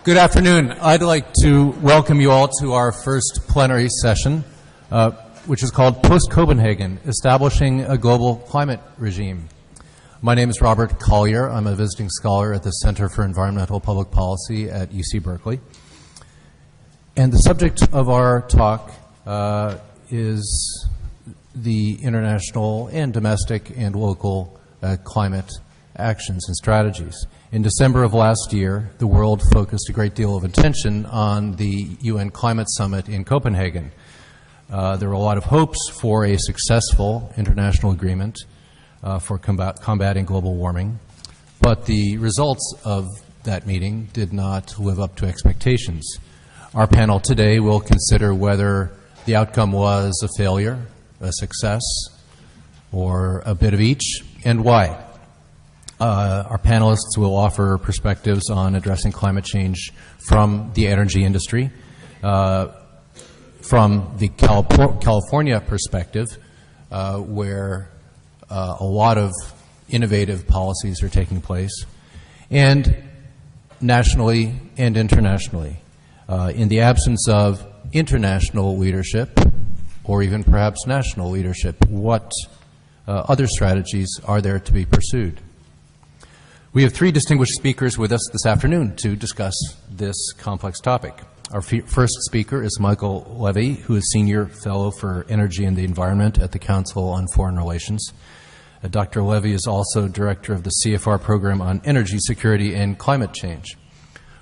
Good afternoon. I'd like to welcome you all to our first plenary session, which is called Post-Copenhagen, Establishing a Global Climate Regime. My name is Robert Collier. I'm a visiting scholar at the Center for Environmental Public Policy at UC Berkeley. And the subject of our talk is the international and domestic and local climate actions and strategies. In December of last year, the world focused a great deal of attention on the UN Climate Summit in Copenhagen. There were a lot of hopes for a successful international agreement for combating global warming, but the results of that meeting did not live up to expectations. Our panel today will consider whether the outcome was a failure, a success, or a bit of each, and why. Our panelists will offer perspectives on addressing climate change from the energy industry, from the California perspective, where a lot of innovative policies are taking place, and nationally and internationally. In the absence of international leadership, or even perhaps national leadership, what other strategies are there to be pursued? We have three distinguished speakers with us this afternoon to discuss this complex topic. Our first speaker is Michael Levy, who is Senior Fellow for Energy and the Environment at the Council on Foreign Relations. Dr. Levy is also Director of the CFR Program on Energy Security and Climate Change.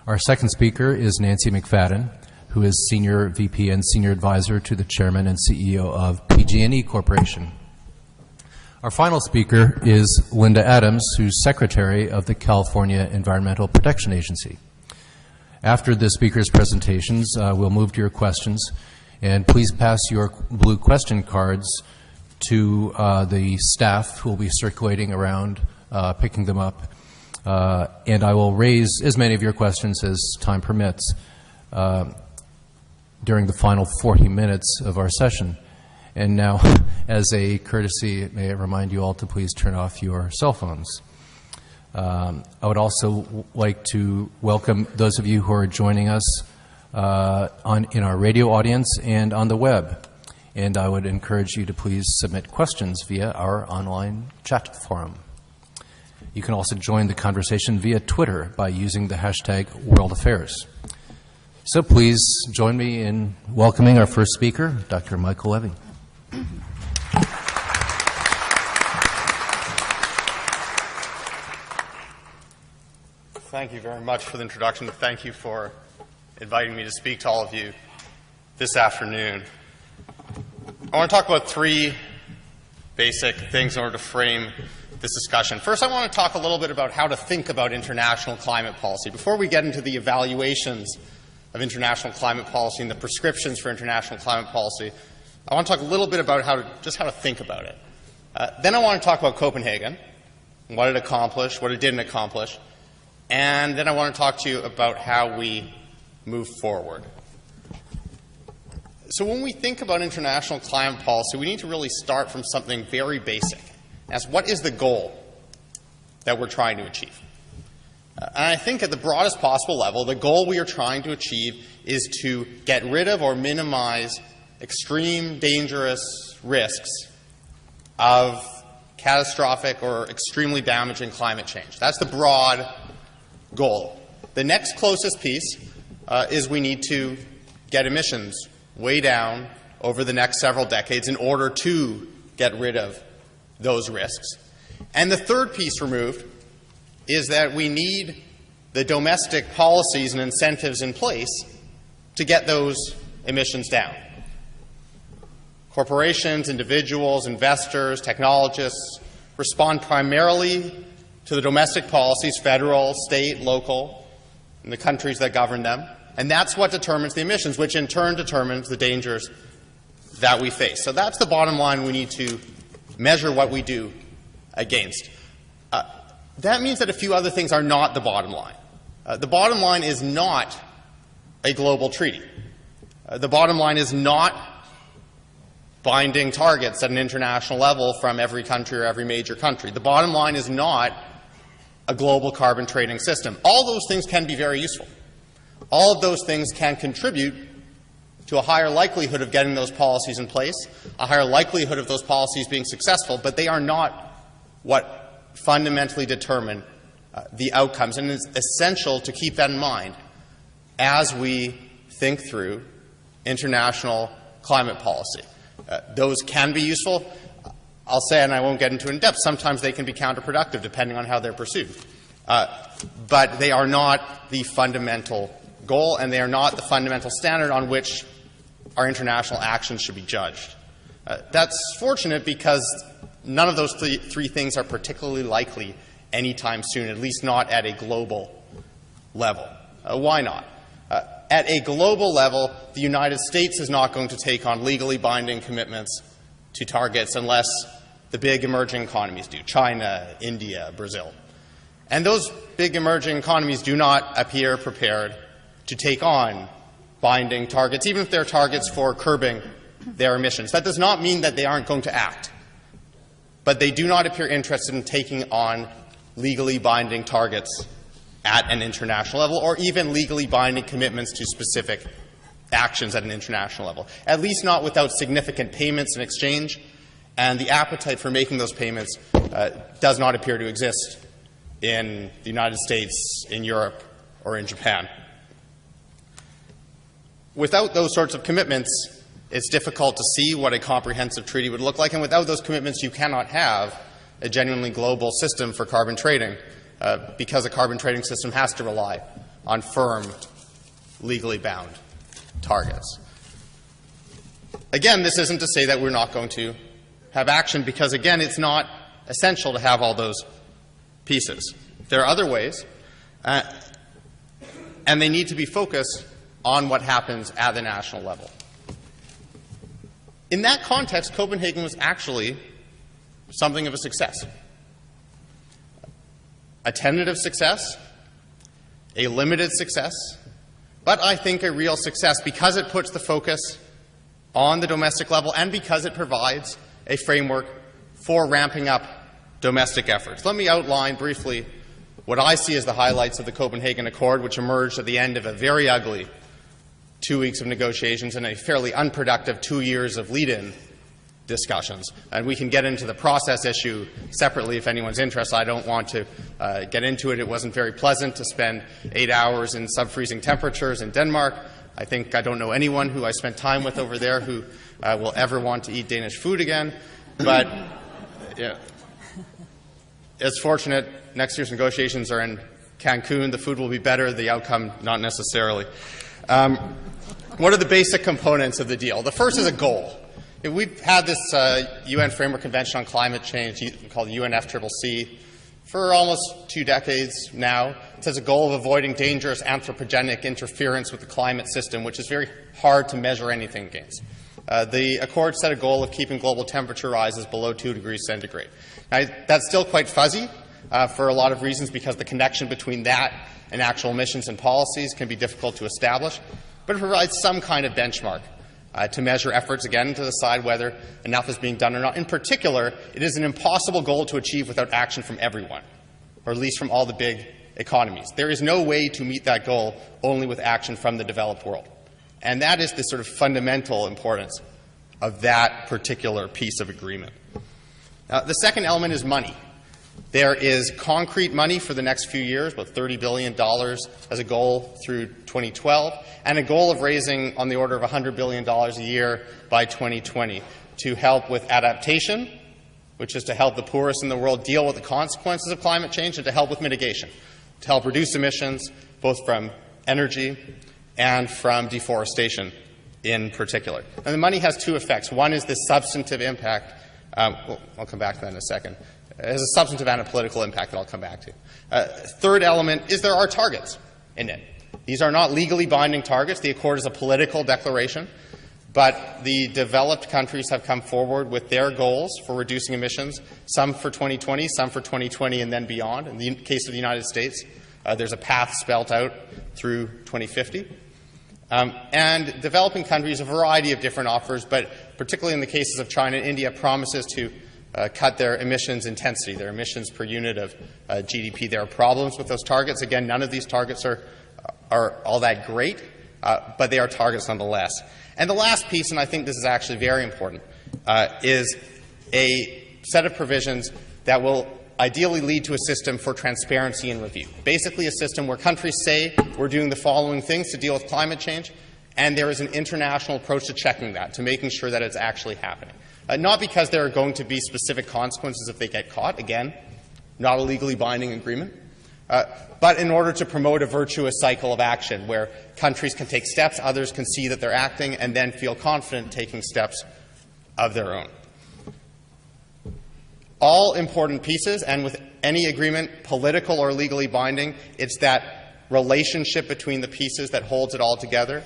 Our second speaker is Nancy McFadden, who is Senior VP and Senior Advisor to the Chairman and CEO of PG&E Corporation. Our final speaker is Linda Adams, who's Secretary of the California Environmental Protection Agency. After the speakers' presentations, we'll move to your questions, and please pass your blue question cards to the staff who will be circulating around, picking them up, and I will raise as many of your questions as time permits during the final 40 minutes of our session. And now, as a courtesy, may I remind you all to please turn off your cell phones. I would also like to welcome those of you who are joining us in our radio audience and on the web. And I would encourage you to please submit questions via our online chat forum. You can also join the conversation via Twitter by using the hashtag WorldAffairs. So please join me in welcoming our first speaker, Dr. Michael Levy. Thank you very much for the introduction. Thank you for inviting me to speak to all of you this afternoon. I want to talk about three basic things in order to frame this discussion. First, I want to talk a little bit about how to think about international climate policy. Before we get into the evaluations of international climate policy and the prescriptions for international climate policy, I want to talk a little bit about how to think about it. Then I want to talk about Copenhagen, what it accomplished, what it didn't accomplish, and then I want to talk to you about how we move forward. So when we think about international climate policy, we need to really start from something very basic, as what is the goal that we're trying to achieve? And I think at the broadest possible level, the goal we are trying to achieve is to get rid of or minimize extreme, dangerous risks of catastrophic or extremely damaging climate change. That's the broad goal. The next closest piece is we need to get emissions way down over the next several decades in order to get rid of those risks. And the third piece removed is that we need the domestic policies and incentives in place to get those emissions down. Corporations, individuals, investors, technologists respond primarily to the domestic policies, federal, state, local, and the countries that govern them. And that's what determines the emissions, which in turn determines the dangers that we face. So that's the bottom line we need to measure what we do against. That means that a few other things are not the bottom line. The bottom line is not a global treaty. The bottom line is not binding targets at an international level from every country or every major country. The bottom line is not a global carbon trading system. All those things can be very useful. All of those things can contribute to a higher likelihood of getting those policies in place, a higher likelihood of those policies being successful, but they are not what fundamentally determine the outcomes. And it's essential to keep that in mind as we think through international climate policy. Those can be useful. I'll say, and I won't get into it in depth, sometimes they can be counterproductive depending on how they're pursued. But they are not the fundamental goal, and they are not the fundamental standard on which our international actions should be judged. That's fortunate because none of those three things are particularly likely anytime soon, at least not at a global level. Why not? At a global level, the United States is not going to take on legally binding commitments to targets unless the big emerging economies do, China, India, Brazil. And those big emerging economies do not appear prepared to take on binding targets, even if they're targets for curbing their emissions. That does not mean that they aren't going to act, but they do not appear interested in taking on legally binding targets at an international level, or even legally binding commitments to specific actions at an international level, at least not without significant payments in exchange, and the appetite for making those payments does not appear to exist in the United States, in Europe, or in Japan. Without those sorts of commitments, it's difficult to see what a comprehensive treaty would look like, and without those commitments, you cannot have a genuinely global system for carbon trading, because a carbon trading system has to rely on firm, legally bound targets. Again, this isn't to say that we're not going to have action, because, again, it's not essential to have all those pieces. There are other ways, and they need to be focused on what happens at the national level. In that context, Copenhagen was actually something of a success. A tentative success, a limited success, but I think a real success because it puts the focus on the domestic level and because it provides a framework for ramping up domestic efforts. Let me outline briefly what I see as the highlights of the Copenhagen Accord, which emerged at the end of a very ugly 2 weeks of negotiations and a fairly unproductive 2 years of lead-in discussions. And we can get into the process issue separately if anyone's interested. I don't want to get into it. It wasn't very pleasant to spend 8 hours in sub-freezing temperatures in Denmark. I don't know anyone who I spent time with over there who will ever want to eat Danish food again. But yeah, it's fortunate. Next year's negotiations are in Cancun. The food will be better. The outcome, not necessarily. What are the basic components of the deal? The first is a goal. We've had this UN Framework Convention on Climate Change called UNFCCC for almost 2 decades now. It has a goal of avoiding dangerous anthropogenic interference with the climate system, which is very hard to measure anything against. The Accord set a goal of keeping global temperature rises below 2 degrees centigrade. Now, that's still quite fuzzy for a lot of reasons, because the connection between that and actual emissions and policies can be difficult to establish, but it provides some kind of benchmark to measure efforts, again, to decide whether enough is being done or not. In particular, it is an impossible goal to achieve without action from everyone, or at least from all the big economies. There is no way to meet that goal only with action from the developed world. And that is the sort of fundamental importance of that particular piece of agreement. The second element is money. There is concrete money for the next few years, about $30 billion as a goal through 2012, and a goal of raising on the order of $100 billion a year by 2020 to help with adaptation, which is to help the poorest in the world deal with the consequences of climate change, and to help with mitigation, to help reduce emissions, both from energy and from deforestation in particular. And the money has two effects. One is the substantive impact. I'll come back to that in a second. It has a substantive and a political impact that I'll come back to. Third element is there are targets in it. These are not legally binding targets. The Accord is a political declaration, but the developed countries have come forward with their goals for reducing emissions, some for 2020, some for 2020 and then beyond. In the case of the United States, there's a path spelt out through 2050. And developing countries, a variety of different offers, but particularly in the cases of China and India, promises to cut their emissions intensity, their emissions per unit of GDP. There are problems with those targets. Again, none of these targets are are all that great, but they are targets nonetheless. And the last piece, and I think this is actually very important, is a set of provisions that will ideally lead to a system for transparency and review. Basically a system where countries say we're doing the following things to deal with climate change, and there is an international approach to checking that, to making sure that it's actually happening. Not because there are going to be specific consequences if they get caught, again, not a legally binding agreement, but in order to promote a virtuous cycle of action where countries can take steps, others can see that they're acting, and then feel confident taking steps of their own. All important pieces, and with any agreement, political or legally binding, it's that relationship between the pieces that holds it all together.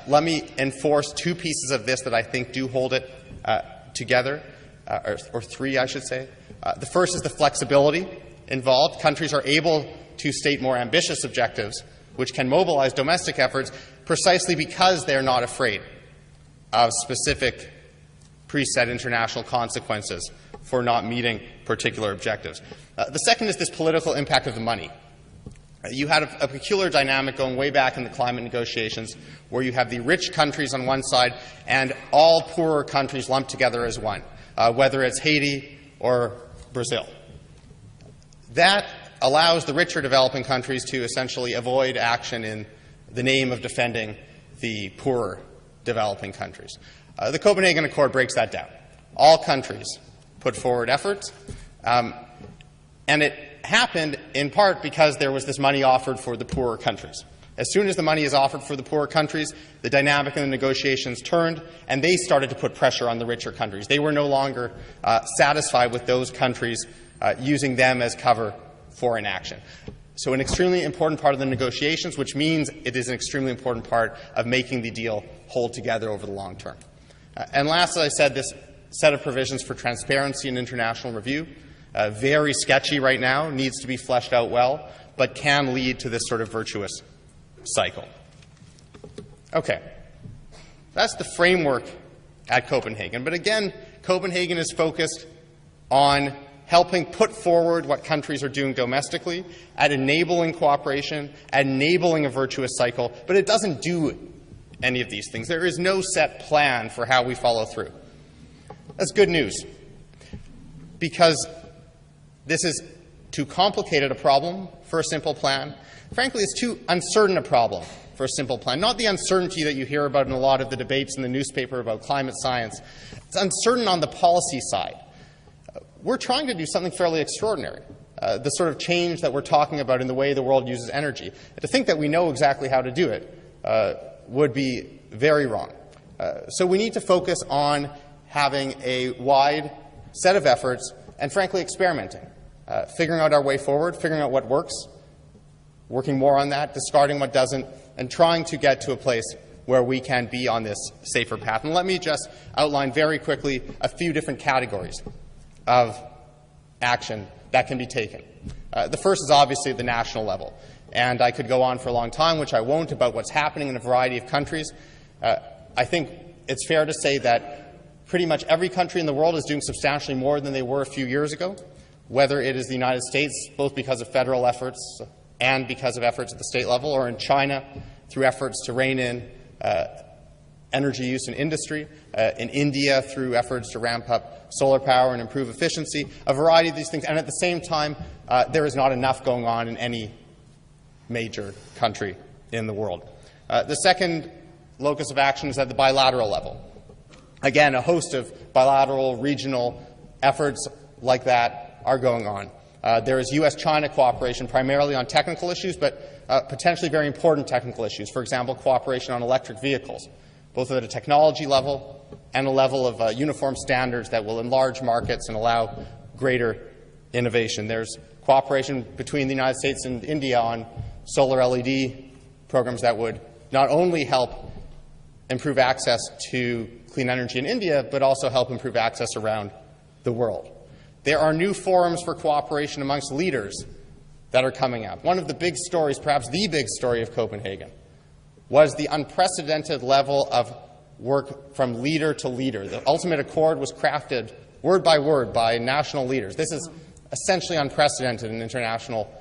Let me enforce two pieces of this that I think do hold it together, or three, I should say. The first is the flexibility involved. Countries are able to state more ambitious objectives, which can mobilize domestic efforts precisely because they're not afraid of specific preset international consequences for not meeting particular objectives. The second is this political impact of the money. You had a peculiar dynamic going way back in the climate negotiations where you have the rich countries on one side and all poorer countries lumped together as one, whether it's Haiti or Brazil. That allows the richer developing countries to essentially avoid action in the name of defending the poorer developing countries. The Copenhagen Accord breaks that down. All countries put forward efforts, and it happened in part because there was this money offered for the poorer countries. As soon as the money is offered for the poorer countries, the dynamic in the negotiations turned, and they started to put pressure on the richer countries. They were no longer satisfied with those countries using them as cover for inaction. So an extremely important part of the negotiations, which means it is an extremely important part of making the deal hold together over the long term. And last, as I said, this set of provisions for transparency and international review, very sketchy right now, needs to be fleshed out well, but can lead to this sort of virtuous cycle. Okay, that's the framework at Copenhagen. But again, Copenhagen is focused on helping put forward what countries are doing domestically, at enabling cooperation, at enabling a virtuous cycle, but it doesn't do any of these things. There is no set plan for how we follow through. That's good news, because this is too complicated a problem for a simple plan. Frankly, it's too uncertain a problem for a simple plan. Not the uncertainty that you hear about in a lot of the debates in the newspaper about climate science. It's uncertain on the policy side. We're trying to do something fairly extraordinary, the sort of change that we're talking about in the way the world uses energy. To think that we know exactly how to do it would be very wrong. So we need to focus on having a wide set of efforts and, frankly, experimenting, figuring out our way forward, figuring out what works, working more on that, discarding what doesn't, and trying to get to a place where we can be on this safer path. And let me just outline very quickly a few different categories of action that can be taken. The first is obviously at the national level. And I could go on for a long time, which I won't, about what's happening in a variety of countries. I think it's fair to say that pretty much every country in the world is doing substantially more than they were a few years ago, whether it is the United States, both because of federal efforts and because of efforts at the state level, or in China through efforts to rein in energy use in industry, in India through efforts to ramp up solar power and improve efficiency, a variety of these things. And at the same time, there is not enough going on in any major country in the world. The second locus of action is at the bilateral level. Again, a host of bilateral, regional efforts like that are going on. There is U.S.-China cooperation primarily on technical issues, but potentially very important technical issues. For example, cooperation on electric vehicles, both at a technology level and a level of uniform standards that will enlarge markets and allow greater innovation. There's cooperation between the United States and India on solar LED programs that would not only help improve access to clean energy in India, but also help improve access around the world. There are new forums for cooperation amongst leaders that are coming up. One of the big stories, perhaps the big story of Copenhagen, was the unprecedented level of work from leader to leader. The ultimate accord was crafted word by word by national leaders. This is essentially unprecedented in international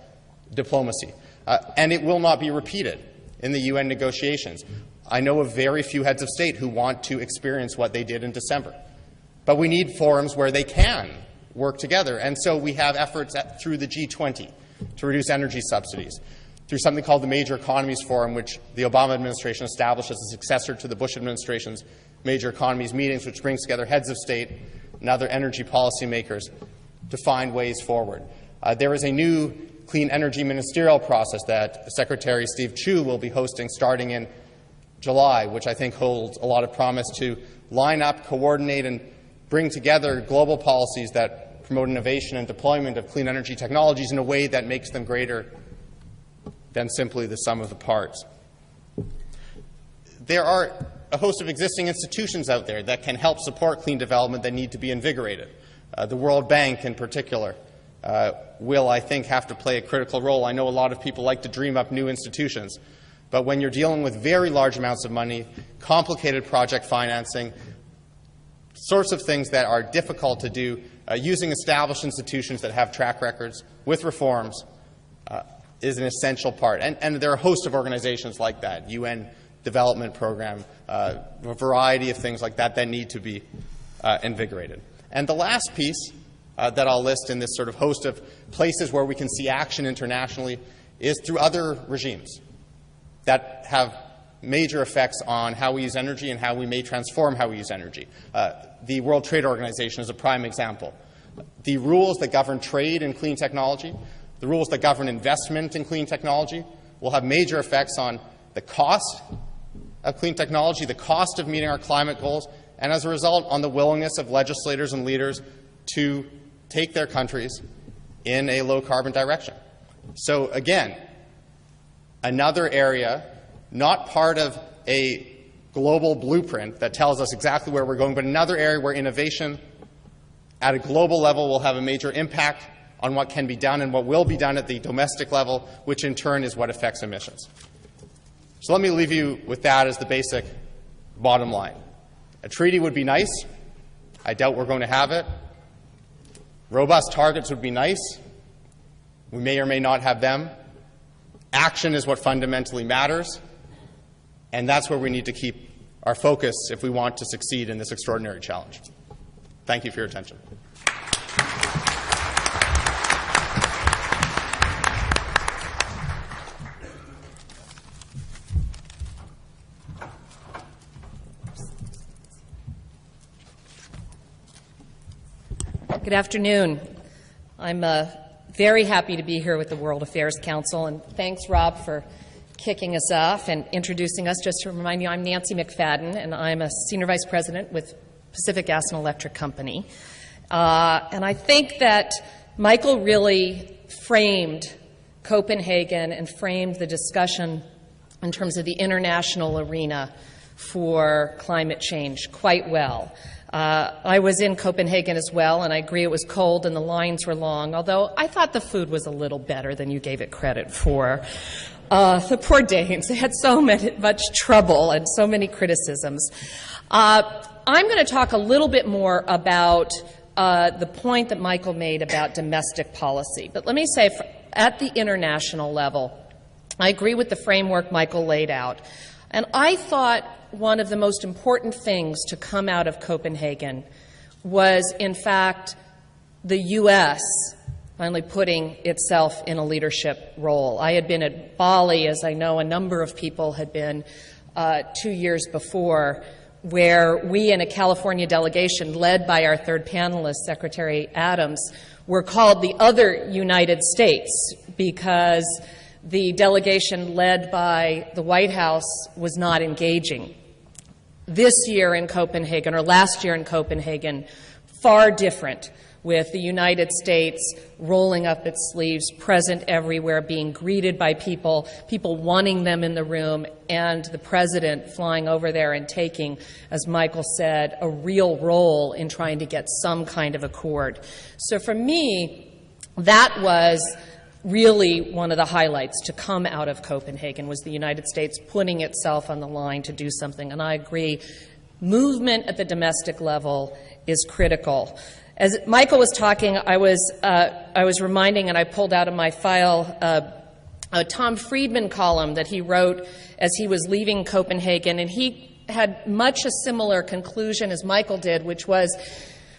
diplomacy, and it will not be repeated. in the UN negotiations. I know of very few heads of state who want to experience what they did in December. But we need forums where they can work together. And so we have efforts through the G20 to reduce energy subsidies, through something called the Major Economies Forum, which the Obama administration established as a successor to the Bush administration's Major Economies meetings, which brings together heads of state and other energy policymakers to find ways forward. There is a new clean energy ministerial process that Secretary Steve Chu will be hosting starting in July, which I think holds a lot of promise to line up, coordinate, and bring together global policies that promote innovation and deployment of clean energy technologies in a way that makes them greater than simply the sum of the parts. There are a host of existing institutions out there that can help support clean development that need to be invigorated. The World Bank, in particular, will, I think, have to play a critical role. I know a lot of people like to dream up new institutions, but when you're dealing with very large amounts of money, complicated project financing, sorts of things that are difficult to do, using established institutions that have track records with reforms is an essential part. And there are a host of organizations like that, UN Development Program, a variety of things like that that need to be invigorated. And the last piece that I'll list in this sort of host of places where we can see action internationally is through other regimes that have major effects on how we use energy and how we may transform how we use energy. The World Trade Organization is a prime example. The rules that govern trade in clean technology, the rules that govern investment in clean technology will have major effects on the cost of clean technology, the cost of meeting our climate goals, and as a result on the willingness of legislators and leaders to take their countries in a low-carbon direction. So again, another area, not part of a global blueprint that tells us exactly where we're going, but another area where innovation at a global level will have a major impact on what can be done and what will be done at the domestic level, which in turn is what affects emissions. So let me leave you with that as the basic bottom line. A treaty would be nice. I doubt we're going to have it. Robust targets would be nice. We may or may not have them. Action is what fundamentally matters, and that's where we need to keep our focus if we want to succeed in this extraordinary challenge. Thank you for your attention. Good afternoon. I'm very happy to be here with the World Affairs Council, and thanks, Rob, for kicking us off and introducing us. Just to remind you, I'm Nancy McFadden, and I'm a Senior Vice President with Pacific Gas and Electric Company. And I think that Michael really framed Copenhagen and framed the discussion in terms of the international arena for climate change quite well. I was in Copenhagen as well, and I agree it was cold and the lines were long, although I thought the food was a little better than you gave it credit for. The poor Danes, they had so much trouble and so many criticisms. I'm going to talk a little bit more about the point that Michael made about domestic policy. But let me say, at the international level, I agree with the framework Michael laid out. And I thought one of the most important things to come out of Copenhagen was, in fact, the U.S. finally putting itself in a leadership role. I had been at Bali, as I know a number of people had been 2 years before, where we in a California delegation led by our third panelist, Secretary Adams, were called the other United States because the delegation led by the White House was not engaging. This year in Copenhagen, or last year in Copenhagen, far different, with the United States rolling up its sleeves, present everywhere, being greeted by people wanting them in the room, and the President flying over there and taking, as Michael said, a real role in trying to get some kind of accord. So for me, that was really one of the highlights to come out of Copenhagen, was the United States putting itself on the line to do something. And I agree, movement at the domestic level is critical. As Michael was talking, I was reminding, and I pulled out of my file a Tom Friedman column that he wrote as he was leaving Copenhagen, and he had much a similar conclusion as Michael did, which was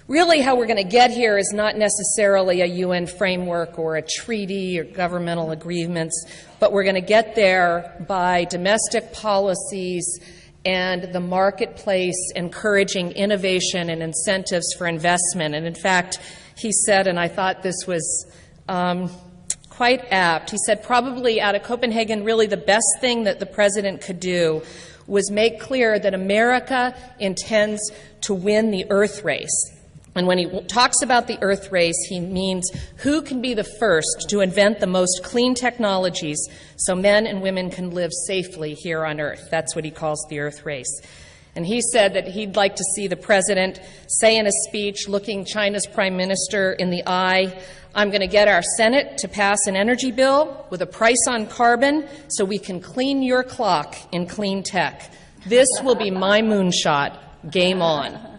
really how we're going to get here is not necessarily a UN framework or a treaty or governmental agreements, but we're going to get there by domestic policies and the marketplace encouraging innovation and incentives for investment. And in fact, he said, and I thought this was quite apt, he said probably out of Copenhagen, really the best thing that the president could do was make clear that America intends to win the Earth race. And when he talks about the Earth race, he means who can be the first to invent the most clean technologies so men and women can live safely here on Earth. That's what he calls the Earth race. And he said that he'd like to see the president say in a speech, looking China's prime minister in the eye, I'm going to get our Senate to pass an energy bill with a price on carbon so we can clean your clock in clean tech. This will be my moonshot. Game on.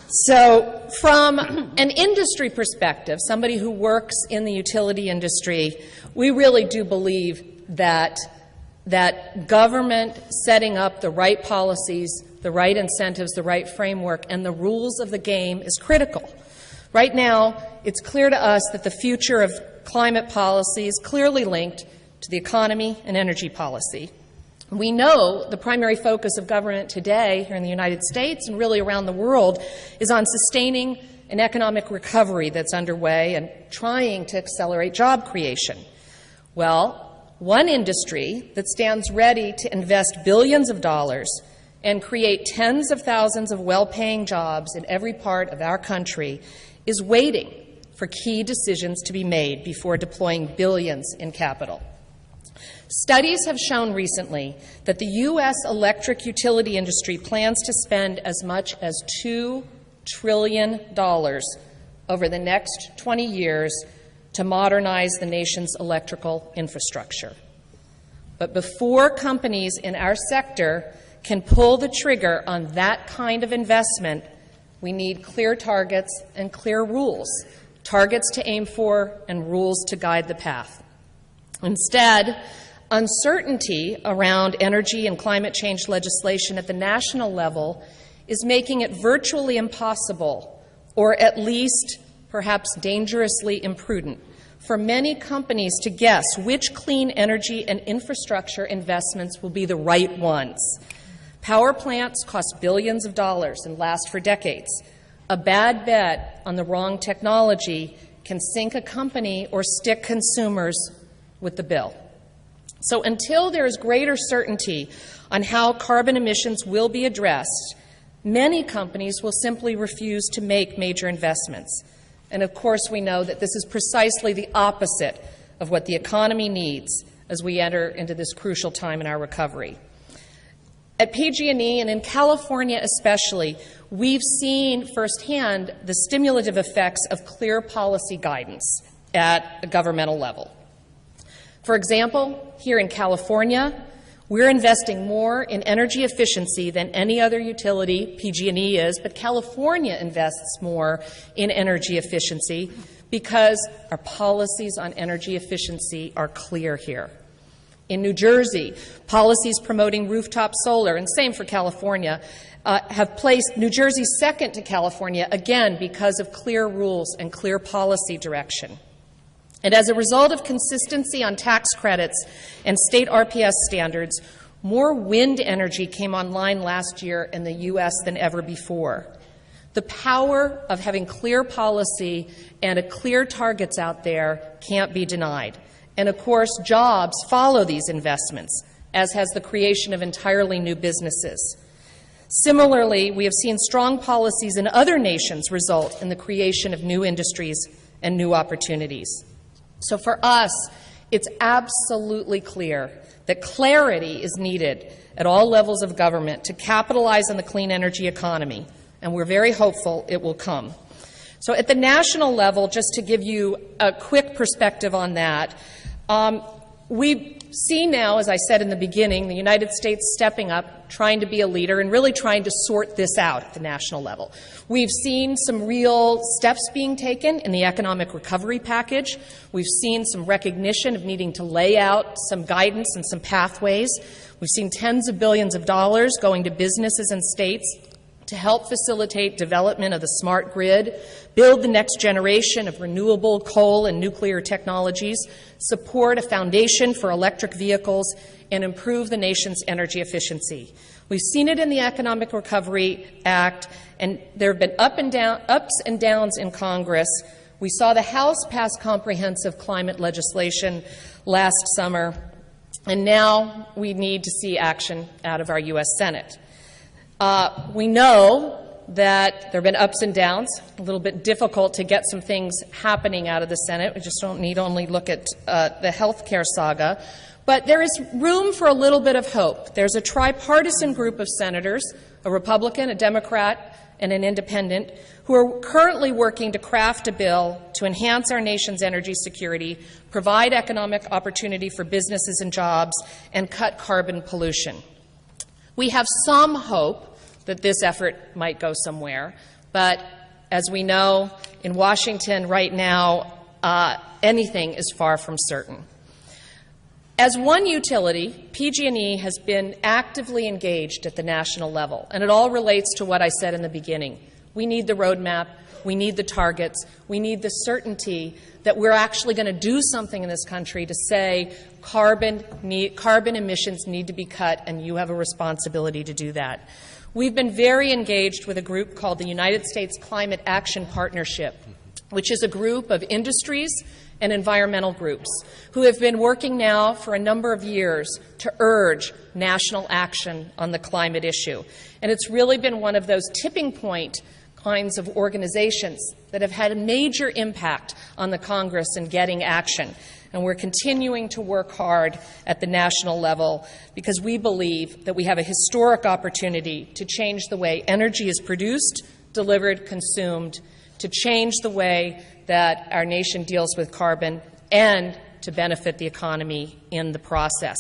So from an industry perspective, somebody who works in the utility industry, we really do believe that government setting up the right policies, the right incentives, the right framework, and the rules of the game is critical. Right now, it's clear to us that the future of climate policy is clearly linked to the economy and energy policy. We know the primary focus of government today here in the United States and really around the world is on sustaining an economic recovery that's underway and trying to accelerate job creation. Well, one industry that stands ready to invest billions of dollars and create tens of thousands of well-paying jobs in every part of our country is waiting for key decisions to be made before deploying billions in capital. Studies have shown recently that the U.S. electric utility industry plans to spend as much as $2 trillion over the next 20 years to modernize the nation's electrical infrastructure. But before companies in our sector can pull the trigger on that kind of investment, we need clear targets and clear rules, targets to aim for and rules to guide the path. Instead, uncertainty around energy and climate change legislation at the national level is making it virtually impossible, or at least perhaps dangerously imprudent, for many companies to guess which clean energy and infrastructure investments will be the right ones. Power plants cost billions of dollars and last for decades. A bad bet on the wrong technology can sink a company or stick consumers with the bill. So until there is greater certainty on how carbon emissions will be addressed, many companies will simply refuse to make major investments. And of course, we know that this is precisely the opposite of what the economy needs as we enter into this crucial time in our recovery. At PG&E, and in California especially, we've seen firsthand the stimulative effects of clear policy guidance at a governmental level. For example, here in California, we're investing more in energy efficiency than any other utility, PG&E is, but California invests more in energy efficiency because our policies on energy efficiency are clear here. In New Jersey, policies promoting rooftop solar, and same for California, have placed New Jersey second to California, again, because of clear rules and clear policy direction. And as a result of consistency on tax credits and state RPS standards, more wind energy came online last year in the U.S. than ever before. The power of having clear policy and clear targets out there can't be denied. And of course, jobs follow these investments, as has the creation of entirely new businesses. Similarly, we have seen strong policies in other nations result in the creation of new industries and new opportunities. So for us, it's absolutely clear that clarity is needed at all levels of government to capitalize on the clean energy economy, and we're very hopeful it will come. So at the national level, just to give you a quick perspective on that, We see now, as I said in the beginning, the United States stepping up, trying to be a leader, and really trying to sort this out at the national level. We've seen some real steps being taken in the economic recovery package. We've seen some recognition of needing to lay out some guidance and some pathways. We've seen tens of billions of dollars going to businesses and states to help facilitate development of the smart grid, build the next generation of renewable coal and nuclear technologies, support a foundation for electric vehicles, and improve the nation's energy efficiency. We've seen it in the Economic Recovery Act, and there have been ups and downs in Congress. We saw the House pass comprehensive climate legislation last summer, and now we need to see action out of our U.S. Senate. We know that there have been ups and downs, a little bit difficult to get some things happening out of the Senate. We just don't need only look at the health care saga. But there is room for a little bit of hope. There's a tripartisan group of senators, a Republican, a Democrat, and an independent, who are currently working to craft a bill to enhance our nation's energy security, provide economic opportunity for businesses and jobs, and cut carbon pollution. We have some hope that this effort might go somewhere, but as we know, in Washington right now, anything is far from certain. As one utility, PG&E has been actively engaged at the national level, and it all relates to what I said in the beginning. We need the roadmap, we need the targets, we need the certainty that we're actually going to do something in this country to say carbon emissions need to be cut, and you have a responsibility to do that. We've been very engaged with a group called the United States Climate Action Partnership, which is a group of industries and environmental groups who have been working now for a number of years to urge national action on the climate issue. And it's really been one of those tipping point kinds of organizations that have had a major impact on the Congress in getting action. And we're continuing to work hard at the national level because we believe that we have a historic opportunity to change the way energy is produced, delivered, consumed, to change the way that our nation deals with carbon, and to benefit the economy in the process.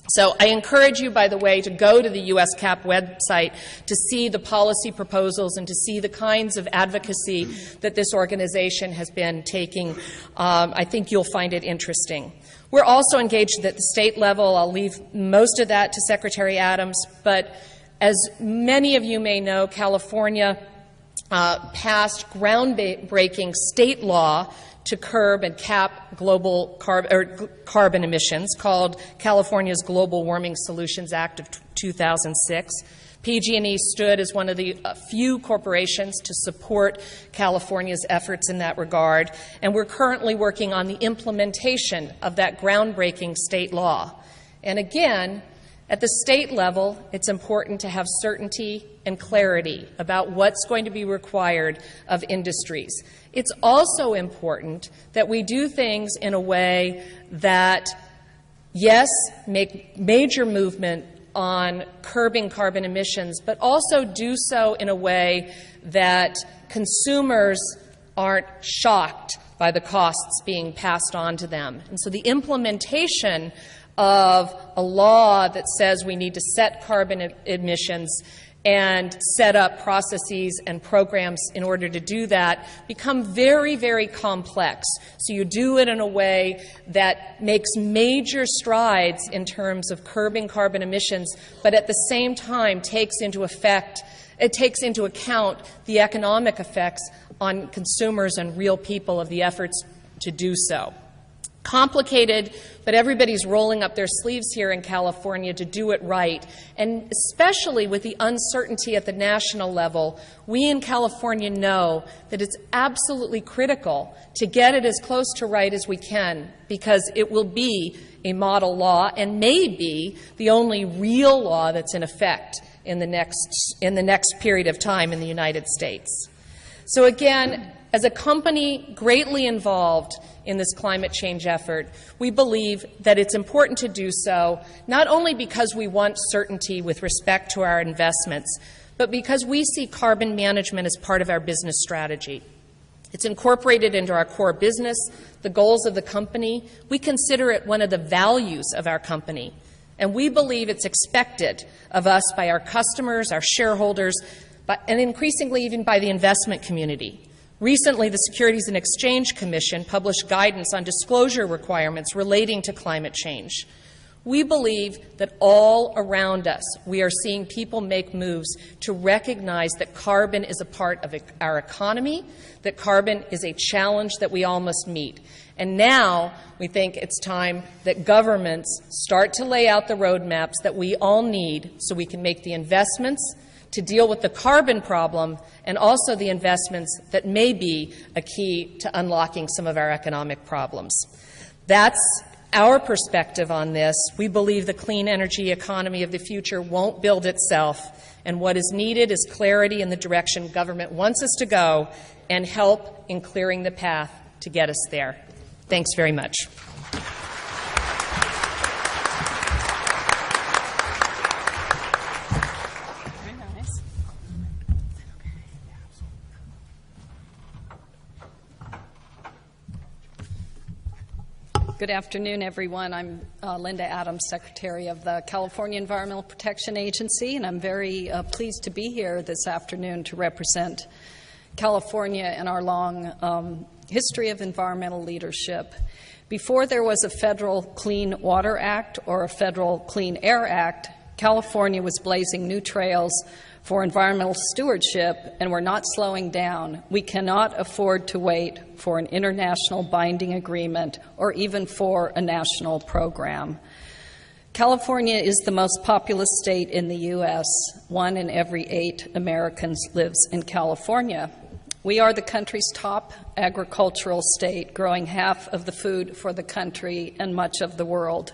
So I encourage you, by the way, to go to the USCAP website to see the policy proposals and to see the kinds of advocacy that this organization has been taking. I think you'll find it interesting. We're also engaged at the state level. I'll leave most of that to Secretary Adams, but as many of you may know, California passed groundbreaking state law to curb and cap global carbon emissions, called California's Global Warming Solutions Act of 2006. PG&E stood as one of the few corporations to support California's efforts in that regard, and we're currently working on the implementation of that groundbreaking state law. And again, at the state level, it's important to have certainty and clarity about what's going to be required of industries. It's also important that we do things in a way that, yes, make major movement on curbing carbon emissions, but also do so in a way that consumers aren't shocked by the costs being passed on to them. And so the implementation of a law that says we need to set carbon emissions and set up processes and programs in order to do that become very, very complex. So you do it in a way that makes major strides in terms of curbing carbon emissions, but at the same time takes into account the economic effects on consumers and real people of the efforts to do so. Complicated, but everybody's rolling up their sleeves here in California to do it right. And especially with the uncertainty at the national level, we in California know that it's absolutely critical to get it as close to right as we can, because it will be a model law and may be the only real law that's in effect in the next period of time in the United States. So again, as a company greatly involved in this climate change effort, we believe that it's important to do so, not only because we want certainty with respect to our investments, but because we see carbon management as part of our business strategy. It's incorporated into our core business, the goals of the company. We consider it one of the values of our company. And we believe it's expected of us by our customers, our shareholders, and increasingly even by the investment community. Recently, the Securities and Exchange Commission published guidance on disclosure requirements relating to climate change. We believe that all around us, we are seeing people make moves to recognize that carbon is a part of our economy, that carbon is a challenge that we all must meet. And now we think it's time that governments start to lay out the roadmaps that we all need so we can make the investments to deal with the carbon problem and also the investments that may be a key to unlocking some of our economic problems. That's our perspective on this. We believe the clean energy economy of the future won't build itself, and what is needed is clarity in the direction government wants us to go and help in clearing the path to get us there. Thanks very much. Good afternoon, everyone. I'm Linda Adams, Secretary of the California Environmental Protection Agency, and I'm very pleased to be here this afternoon to represent California and our long history of environmental leadership. Before there was a federal Clean Water Act or a federal Clean Air Act, California was blazing new trails for environmental stewardship, and we're not slowing down. We cannot afford to wait for an international binding agreement or even for a national program. California is the most populous state in the U.S. 1 in every 8 Americans lives in California. We are the country's top agricultural state, growing half of the food for the country and much of the world.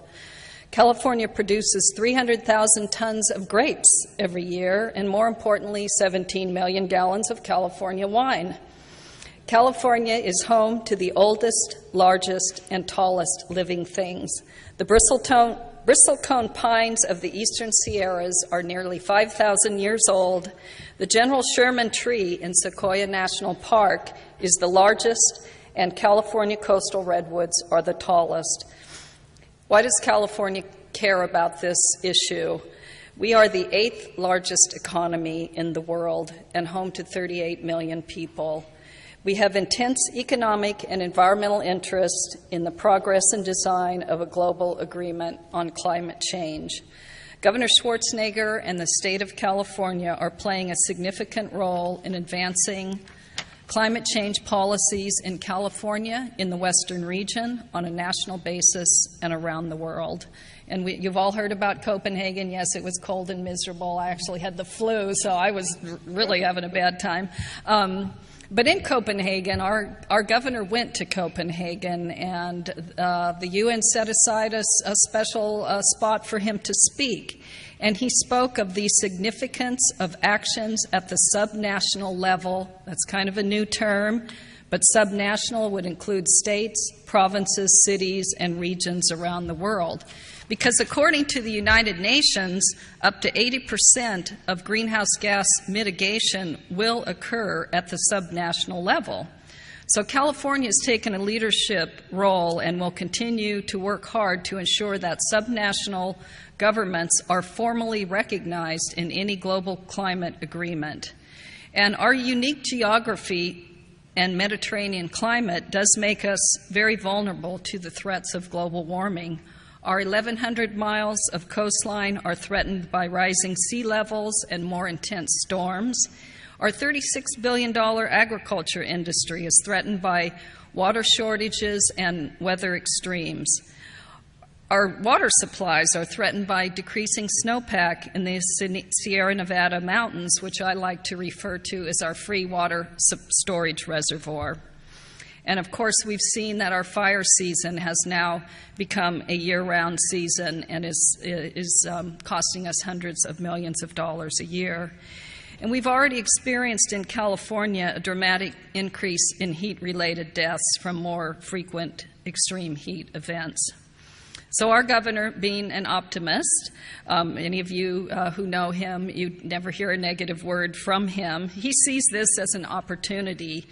California produces 300,000 tons of grapes every year, and more importantly, 17 million gallons of California wine. California is home to the oldest, largest, and tallest living things. The bristlecone pines of the eastern Sierras are nearly 5,000 years old. The General Sherman tree in Sequoia National Park is the largest, and California coastal redwoods are the tallest. Why does California care about this issue? We are the 8th largest economy in the world and home to 38 million people. We have intense economic and environmental interest in the progress and design of a global agreement on climate change. Governor Schwarzenegger and the state of California are playing a significant role in advancing climate change policies in California, in the Western region, on a national basis, and around the world. And you've all heard about Copenhagen. Yes, it was cold and miserable. I actually had the flu, so I was really having a bad time. But in Copenhagen, our governor went to Copenhagen, and the UN set aside a special spot for him to speak. And he spoke of the significance of actions at the subnational level. That's kind of a new term, but subnational would include states, provinces, cities, and regions around the world. Because according to the United Nations, up to 80% of greenhouse gas mitigation will occur at the subnational level. So California has taken a leadership role and will continue to work hard to ensure that subnational governments are formally recognized in any global climate agreement. And our unique geography and Mediterranean climate does make us very vulnerable to the threats of global warming. Our 1,100 miles of coastline are threatened by rising sea levels and more intense storms. Our $36 billion agriculture industry is threatened by water shortages and weather extremes. Our water supplies are threatened by decreasing snowpack in the Sierra Nevada mountains, which I like to refer to as our free water storage reservoir. And of course, we've seen that our fire season has now become a year-round season and is costing us hundreds of millions of dollars a year. And we've already experienced in California a dramatic increase in heat-related deaths from more frequent extreme heat events. So our governor, being an optimist, any of you who know him, you never hear a negative word from him. He sees this as an opportunity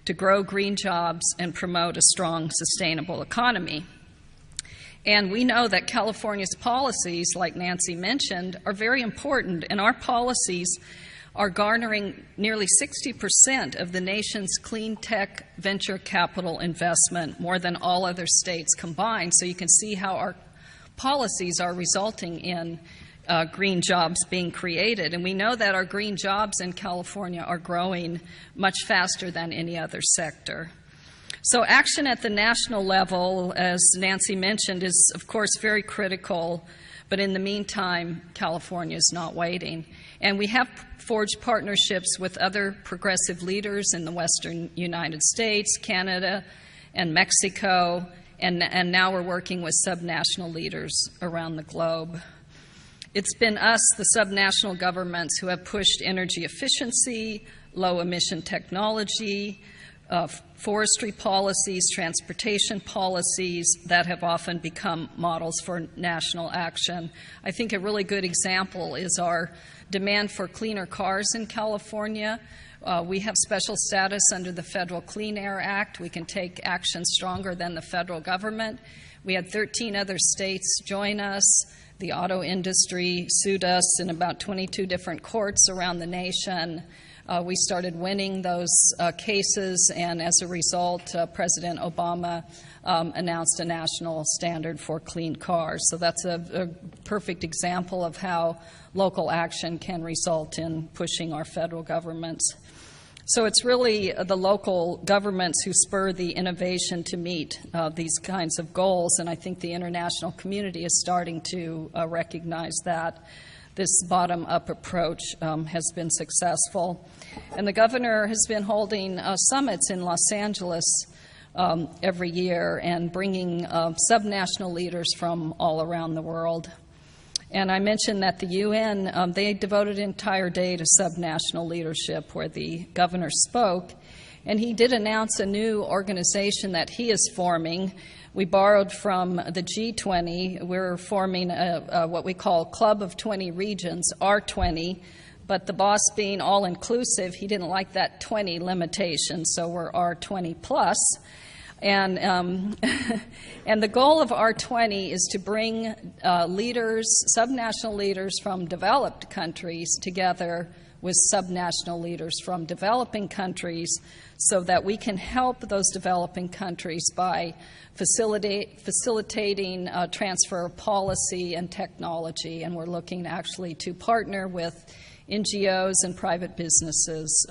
to grow green jobs and promote a strong, sustainable economy. And we know that California's policies, like Nancy mentioned, are very important, and our policies are garnering nearly 60% of the nation's clean tech venture capital investment, more than all other states combined. So you can see how our policies are resulting in green jobs being created. And we know that our green jobs in California are growing much faster than any other sector. So action at the national level, as Nancy mentioned, is of course very critical, but in the meantime, California is not waiting. And we have forged partnerships with other progressive leaders in the Western United States, Canada, and Mexico, and now we're working with subnational leaders around the globe. It's been us, the subnational governments, who have pushed energy efficiency, low-emission technology, forestry policies, transportation policies that have often become models for national action. I think a really good example is our demand for cleaner cars in California. We have special status under the Federal Clean Air Act. We can take action stronger than the federal government. We had 13 other states join us. The auto industry sued us in about 22 different courts around the nation. We started winning those cases, and as a result, President Obama announced a national standard for clean cars. So that's a perfect example of how local action can result in pushing our federal governments. So it's really the local governments who spur the innovation to meet these kinds of goals, and I think the international community is starting to recognize that. This bottom-up approach has been successful. And the governor has been holding summits in Los Angeles every year and bringing subnational leaders from all around the world. And I mentioned that the UN, they devoted an entire day to subnational leadership where the governor spoke. And he did announce a new organization that he is forming. We borrowed from the G20. We're forming what we call Club of 20 Regions, R20. But the boss being all-inclusive, he didn't like that 20 limitation, so we're R20 plus. And, and the goal of R20 is to bring leaders, subnational leaders from developed countries together with subnational leaders from developing countries so that we can help those developing countries by facilitating transfer of policy and technology. And we're looking actually to partner with NGOs and private businesses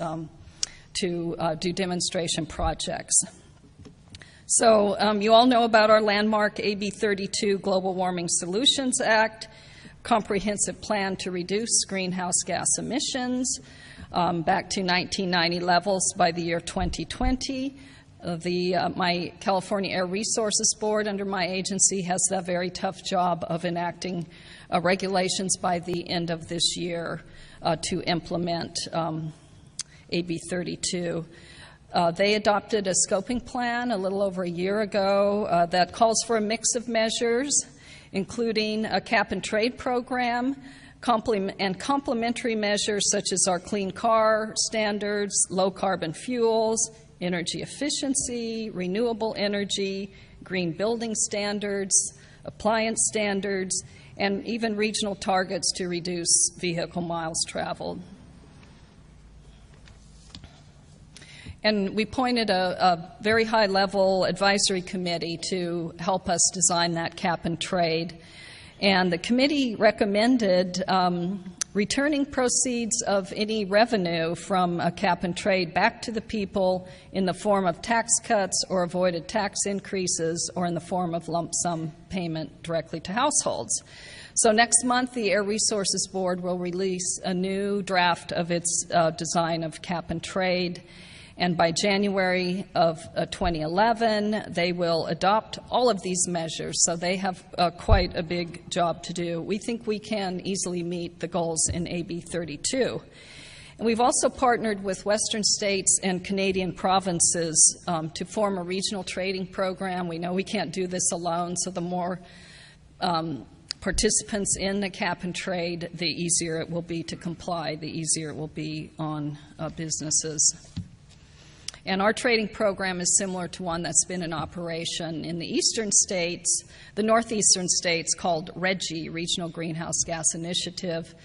to do demonstration projects. So you all know about our landmark AB 32 Global Warming Solutions Act, comprehensive plan to reduce greenhouse gas emissions back to 1990 levels by the year 2020. My California Air Resources Board under my agency has the very tough job of enacting regulations by the end of this year to implement AB 32. They adopted a scoping plan a little over a year ago that calls for a mix of measures, including a cap-and-trade program and complementary measures such as our clean car standards, low-carbon fuels, energy efficiency, renewable energy, green building standards, appliance standards, and even regional targets to reduce vehicle miles traveled. And we appointed a very high-level advisory committee to help us design that cap and trade. And the committee recommended returning proceeds of any revenue from a cap and trade back to the people in the form of tax cuts or avoided tax increases or in the form of lump sum payment directly to households. So next month, the Air Resources Board will release a new draft of its design of cap and trade. And by January of 2011, they will adopt all of these measures. So they have quite a big job to do. We think we can easily meet the goals in AB 32. And we've also partnered with Western states and Canadian provinces to form a regional trading program. We know we can't do this alone, so the more participants in the cap and trade, the easier it will be to comply, the easier it will be on businesses. And our trading program is similar to one that's been in operation in the eastern states, the northeastern states, called RGGI, Regional Greenhouse Gas Initiative.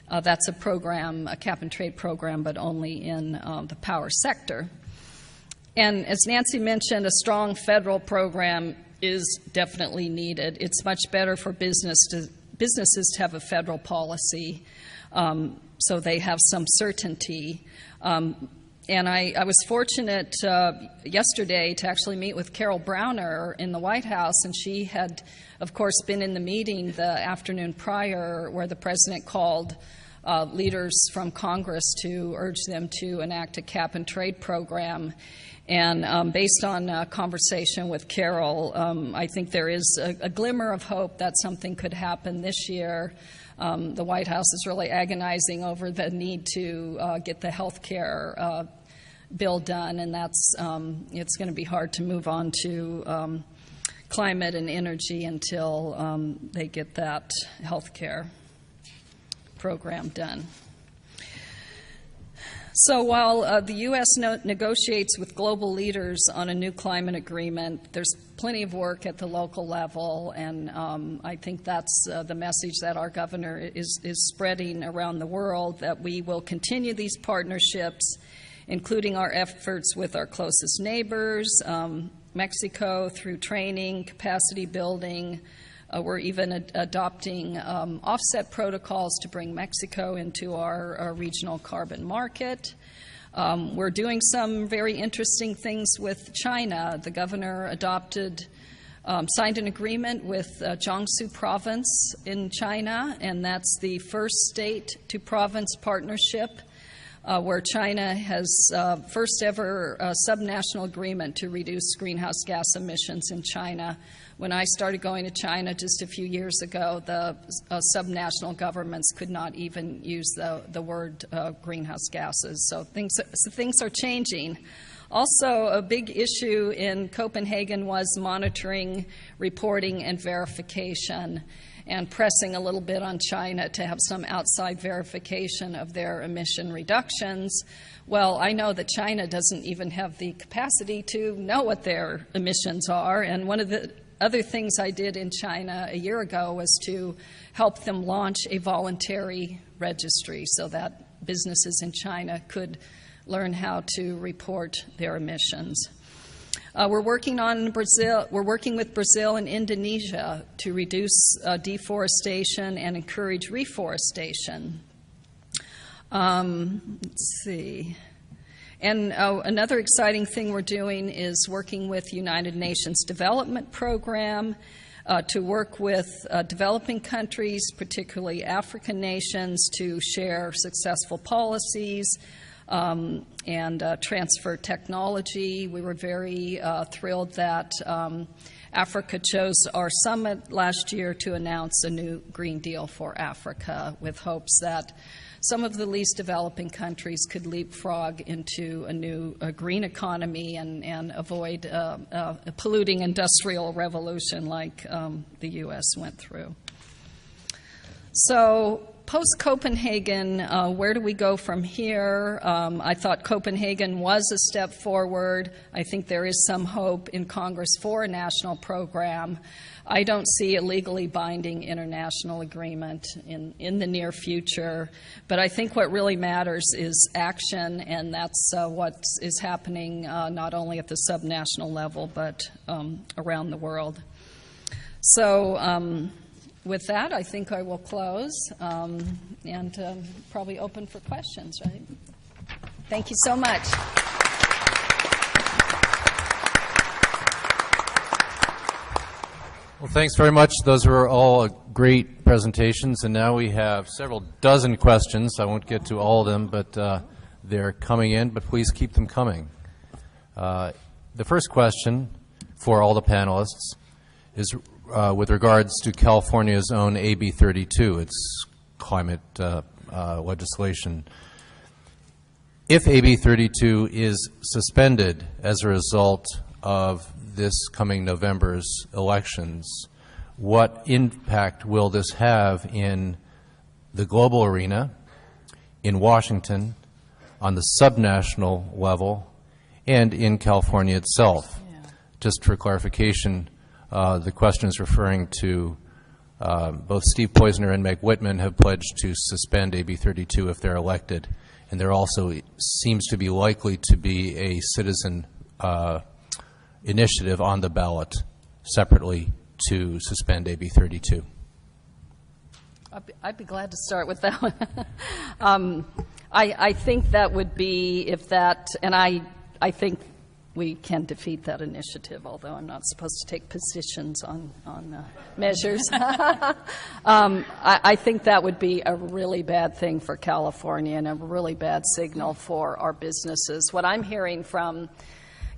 That's a program, a cap-and-trade program, but only in the power sector. And as Nancy mentioned, a strong federal program is definitely needed. It's much better for businesses to have a federal policy, so they have some certainty. And I was fortunate yesterday to actually meet with Carol Browner in the White House, and she had, of course, been in the meeting the afternoon prior where the President called leaders from Congress to urge them to enact a cap-and-trade program. And based on a conversation with Carol, I think there is a glimmer of hope that something could happen this year. The White House is really agonizing over the need to get the health care bill done, and that's it's going to be hard to move on to climate and energy until they get that health care program done. So while the U.S. negotiates with global leaders on a new climate agreement, there's plenty of work at the local level, and I think that's the message that our governor is spreading around the world, that we will continue these partnerships, including our efforts with our closest neighbors, Mexico, through training, capacity building. We're even adopting offset protocols to bring Mexico into our regional carbon market. We're doing some very interesting things with China. The governor signed an agreement with Jiangsu province in China, and that's the first state-to-province partnership where China has first ever subnational agreement to reduce greenhouse gas emissions in China. When I started going to China just a few years ago, the subnational governments could not even use the word greenhouse gases. So things are changing. Also, a big issue in Copenhagen was monitoring, reporting, and verification, and pressing a little bit on China to have some outside verification of their emission reductions. Well, I know that China doesn't even have the capacity to know what their emissions are, and one of the other things I did in China a year ago was to help them launch a voluntary registry so that businesses in China could learn how to report their emissions. We're working with Brazil and Indonesia to reduce deforestation and encourage reforestation. Let's see. And another exciting thing we're doing is working with United Nations Development Program to work with developing countries, particularly African nations, to share successful policies and transfer technology. We were very thrilled that Africa chose our summit last year to announce a new Green Deal for Africa, with hopes that some of the least developing countries could leapfrog into a new green economy and avoid a polluting industrial revolution like the U.S. went through. So, post-Copenhagen, where do we go from here? I thought Copenhagen was a step forward. I think there is some hope in Congress for a national program. I don't see a legally binding international agreement in the near future, but I think what really matters is action, and that's what is happening not only at the subnational level, but around the world. So with that, I think I will close and probably open for questions, right? Thank you so much. Well, thanks very much. Those were all great presentations, and now we have several dozen questions. I won't get to all of them, but they're coming in, but please keep them coming. The first question for all the panelists is with regards to California's own AB 32, its climate legislation. If AB 32 is suspended as a result of this coming November's elections, what impact will this have in the global arena, in Washington, on the subnational level, and in California itself. Just for clarification, the question is referring to both Steve Poizner and Meg Whitman have pledged to suspend AB 32 if they're elected, and there also seems to be likely to be a citizen initiative on the ballot separately to suspend AB 32. I'd be glad to start with that one. I think that would be, if that, and I think we can defeat that initiative, although I'm not supposed to take positions on measures. I think that would be a really bad thing for California and a really bad signal for our businesses. What I'm hearing from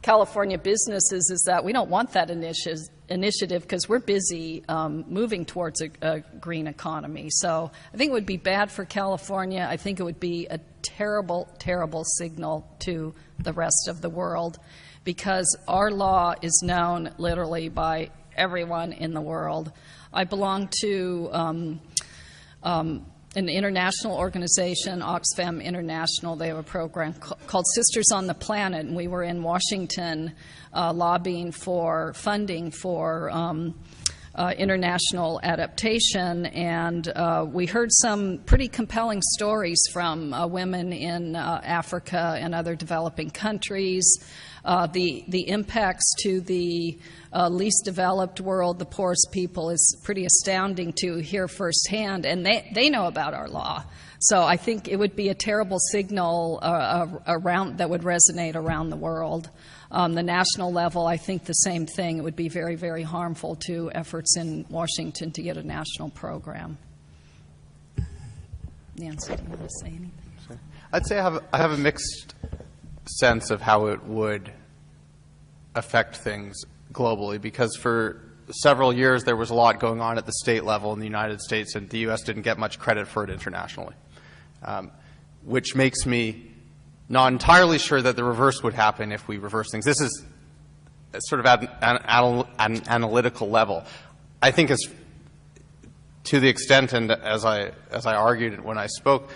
California businesses is that we don't want that initiative because we're busy moving towards a green economy. So I think it would be bad for California. I think it would be a terrible, terrible signal to the rest of the world, because our law is known literally by everyone in the world. I belong to an international organization, Oxfam International. They have a program called Sisters on the Planet, and we were in Washington lobbying for funding for international adaptation, and we heard some pretty compelling stories from women in Africa and other developing countries. The impacts to the least developed world, the poorest people, is pretty astounding to hear firsthand, and they know about our law. So I think it would be a terrible signal around that would resonate around the world. The national level, I think the same thing. It would be very, very harmful to efforts in Washington to get a national program. Nancy, do you want to say anything? I'd say I have a mixed sense of how it would affect things globally, because for several years there was a lot going on at the state level in the United States, and the U.S. didn't get much credit for it internationally, which makes me not entirely sure that the reverse would happen if we reverse things. This is sort of at an analytical level. I think it's to the extent, and as I argued when I spoke,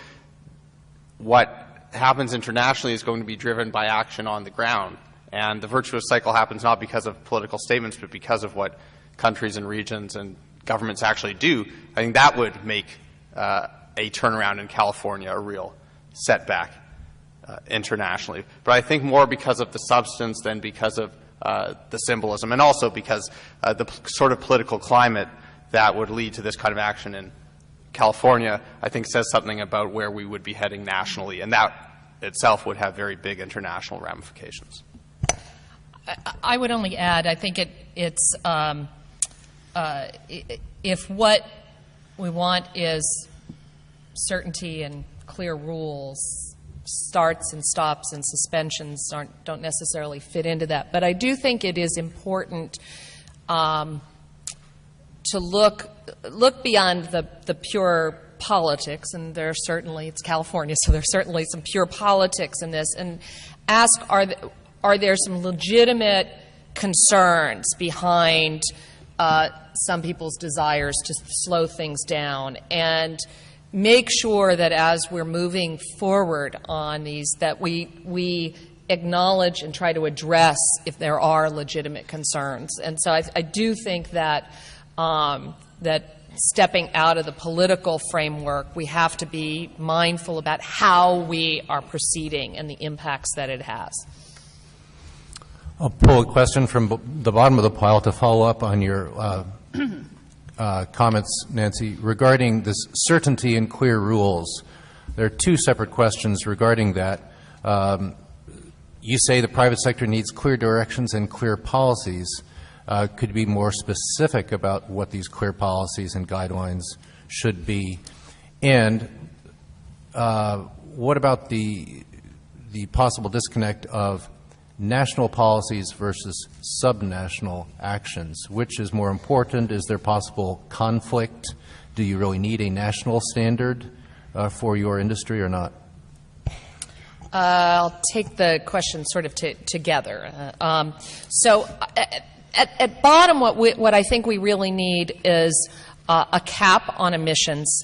what happens internationally is going to be driven by action on the ground. And the virtuous cycle happens not because of political statements, but because of what countries and regions and governments actually do. I think that would make a turnaround in California a real setback internationally. But I think more because of the substance than because of the symbolism, and also because the sort of political climate that would lead to this kind of action in California, I think, says something about where we would be heading nationally, and that itself would have very big international ramifications. I would only add, I think it's if what we want is certainty and clear rules, starts and stops and suspensions don't necessarily fit into that. But I do think it is important to look beyond the pure politics, and there's certainly, it's California, so there's certainly some pure politics in this, and ask, are there some legitimate concerns behind some people's desires to slow things down, and make sure that as we're moving forward on these, that we acknowledge and try to address if there are legitimate concerns. And so I do think that that stepping out of the political framework, we have to be mindful about how we are proceeding and the impacts that it has. I'll pull a question from the bottom of the pile to follow up on your comments, Nancy, regarding this certainty and clear rules. There are two separate questions regarding that. You say the private sector needs clear directions and clear policies. Could you be more specific about what these clear policies and guidelines should be? And what about the possible disconnect of national policies versus subnational actions? Which is more important? Is there possible conflict? Do you really need a national standard for your industry or not? I'll take the question sort of together. So at bottom, what I think we really need is a cap on emissions,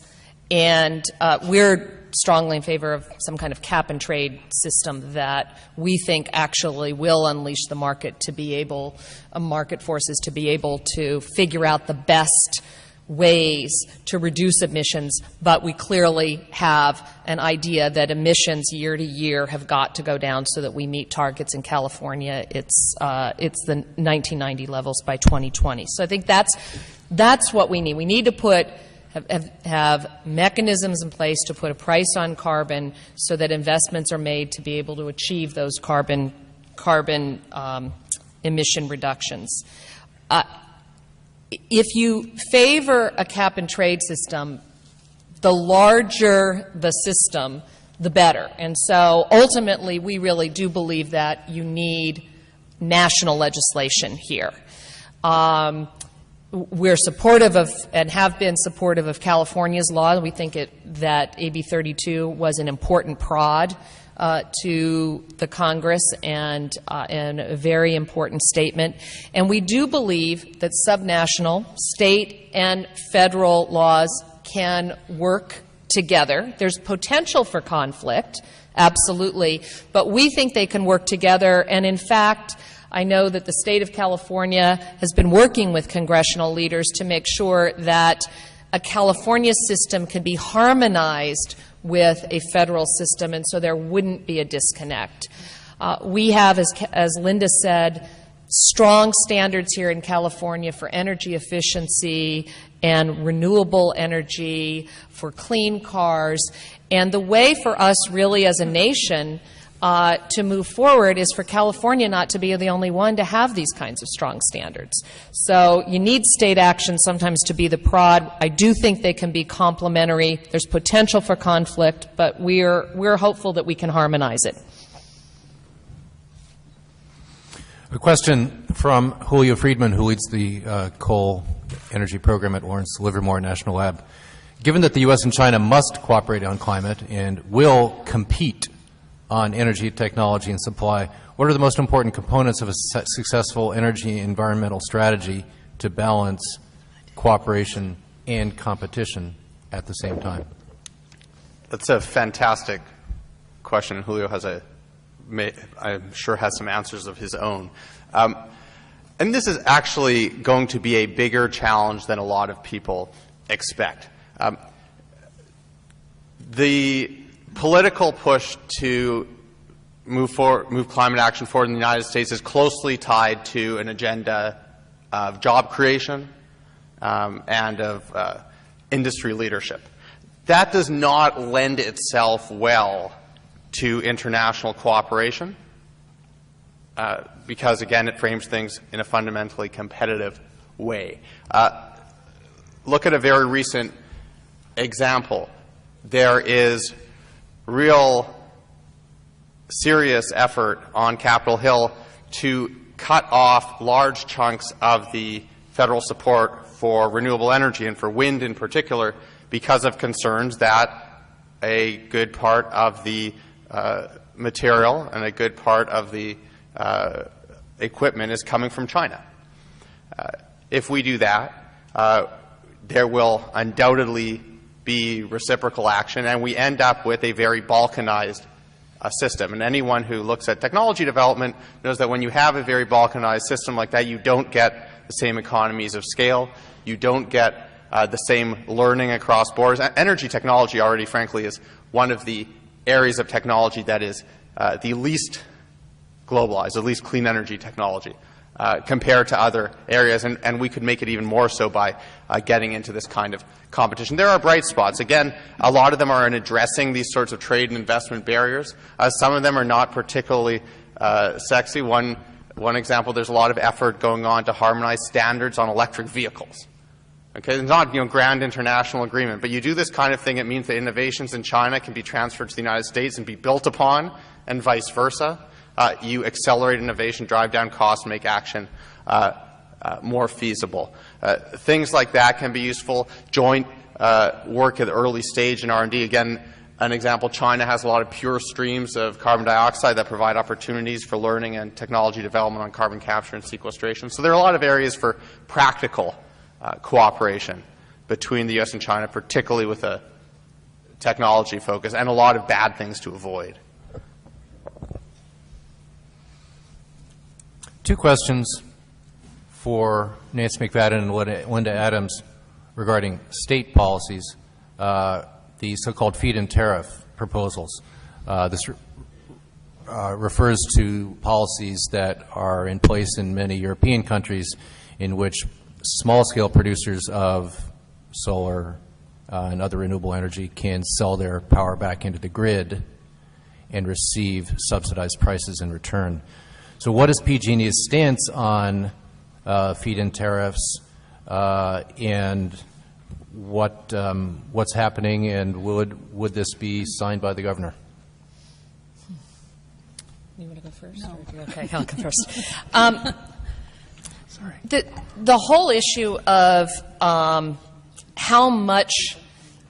and we're strongly in favor of some kind of cap-and-trade system that we think actually will unleash the market to be able, market forces to be able to figure out the best ways to reduce emissions, but we clearly have an idea that emissions year to year have got to go down so that we meet targets in California. It's the 1990 levels by 2020. So I think that's what we need. We need to have mechanisms in place to put a price on carbon so that investments are made to be able to achieve those carbon emission reductions. If you favor a cap-and-trade system, the larger the system, the better. And so ultimately, we really do believe that you need national legislation here. We're supportive of, and have been supportive of, California's law. We think that AB 32 was an important prod to the Congress and a very important statement. And we do believe that subnational, state and federal laws can work together. There's potential for conflict, absolutely, but we think they can work together. And in fact, I know that the state of California has been working with congressional leaders to make sure that a California system can be harmonized with a federal system, and so there wouldn't be a disconnect. We have, as Linda said, strong standards here in California for energy efficiency and renewable energy, for clean cars, and the way for us really as a nation to move forward is for California not to be the only one to have these kinds of strong standards. So you need state action sometimes to be the prod. I do think they can be complementary. There's potential for conflict, but we're hopeful that we can harmonize it. A question from Julio Friedman, who leads the coal energy program at Lawrence Livermore National Lab. Given that the U.S. and China must cooperate on climate and will compete on energy technology and supply, what are the most important components of a successful energy environmental strategy to balance cooperation and competition at the same time? That's a fantastic question. Julio I'm sure has some answers of his own. And this is actually going to be a bigger challenge than a lot of people expect. The political push to move climate action forward in the United States is closely tied to an agenda of job creation and of industry leadership. That does not lend itself well to international cooperation because, again, it frames things in a fundamentally competitive way. Look at a very recent example. There is real serious effort on Capitol Hill to cut off large chunks of the federal support for renewable energy and for wind in particular because of concerns that a good part of the material and a good part of the equipment is coming from China. If we do that, there will undoubtedly be reciprocal action, and we end up with a very balkanized system. And anyone who looks at technology development knows that when you have a very balkanized system like that, you don't get the same economies of scale. You don't get the same learning across borders. Energy technology already, frankly, is one of the areas of technology that is the least globalized, the least clean energy technology compared to other areas, and we could make it even more so by getting into this kind of competition. There are bright spots. Again, a lot of them are in addressing these sorts of trade and investment barriers. Some of them are not particularly sexy. One example, there's a lot of effort going on to harmonize standards on electric vehicles. Okay, it's not, grand international agreement, but you do this kind of thing, it means that innovations in China can be transferred to the United States and be built upon, and vice versa. You accelerate innovation, drive down costs, make action more feasible. Things like that can be useful. Joint work at the early stage in R&D. Again, an example, China has a lot of pure streams of carbon dioxide that provide opportunities for learning and technology development on carbon capture and sequestration. So there are a lot of areas for practical cooperation between the U.S. and China, particularly with technology focus, and a lot of bad things to avoid. Two questions for Nancy McFadden and Linda Adams regarding state policies, the so-called feed-in tariff proposals. This refers to policies that are in place in many European countries in which small-scale producers of solar and other renewable energy can sell their power back into the grid and receive subsidized prices in return. So what is PG&E's stance on feed-in tariffs, and what's happening, and would this be signed by the governor? You want to go first? No. Okay, I'll go first. Sorry. The whole issue of how much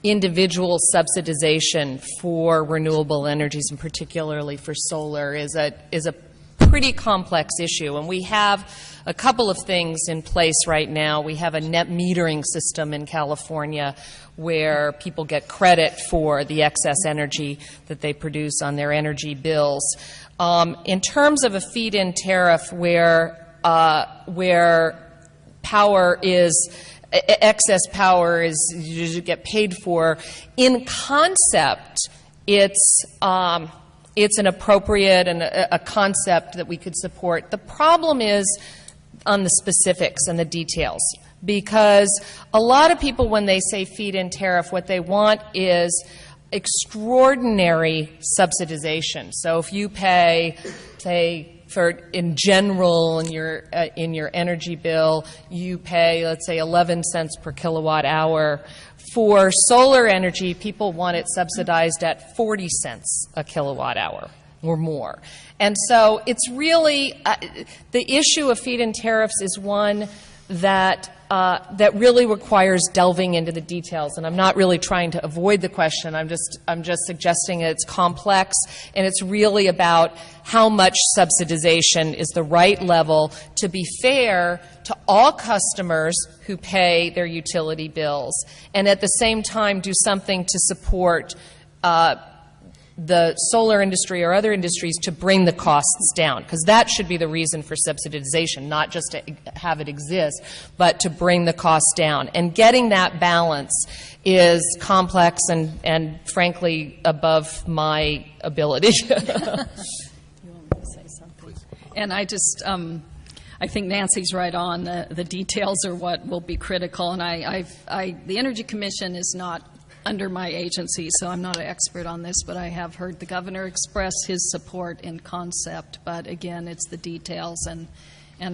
individual subsidization for renewable energies, and particularly for solar, is a pretty complex issue, and we have a couple of things in place right now. We have a net metering system in California where people get credit for the excess energy that they produce on their energy bills. In terms of a feed-in tariff where power is excess power is you get paid for, in concept, it's an appropriate and a concept that we could support. The problem is on the specifics and the details, because a lot of people, when they say feed-in tariff, what they want is extraordinary subsidization. So if you pay, say, in general, in your energy bill, you pay, let's say, 11 cents per kilowatt hour. For solar energy, people want it subsidized at 40 cents a kilowatt hour or more. And so it's really, the issue of feed-in tariffs is one that really requires delving into the details. And I'm not really trying to avoid the question. I'm just suggesting it's complex, and it's really about how much subsidization is the right level to be fair to all customers who pay their utility bills, and at the same time do something to support the solar industry or other industries to bring the costs down, because that should be the reason for subsidization, not just to have it exist, but to bring the costs down. And getting that balance is complex and frankly, above my ability. You want me to say something? And I just, I think Nancy's right on. The details are what will be critical. And the Energy Commission is not under my agency, so I'm not an expert on this, but I have heard the governor express his support in concept. But again, it's the details and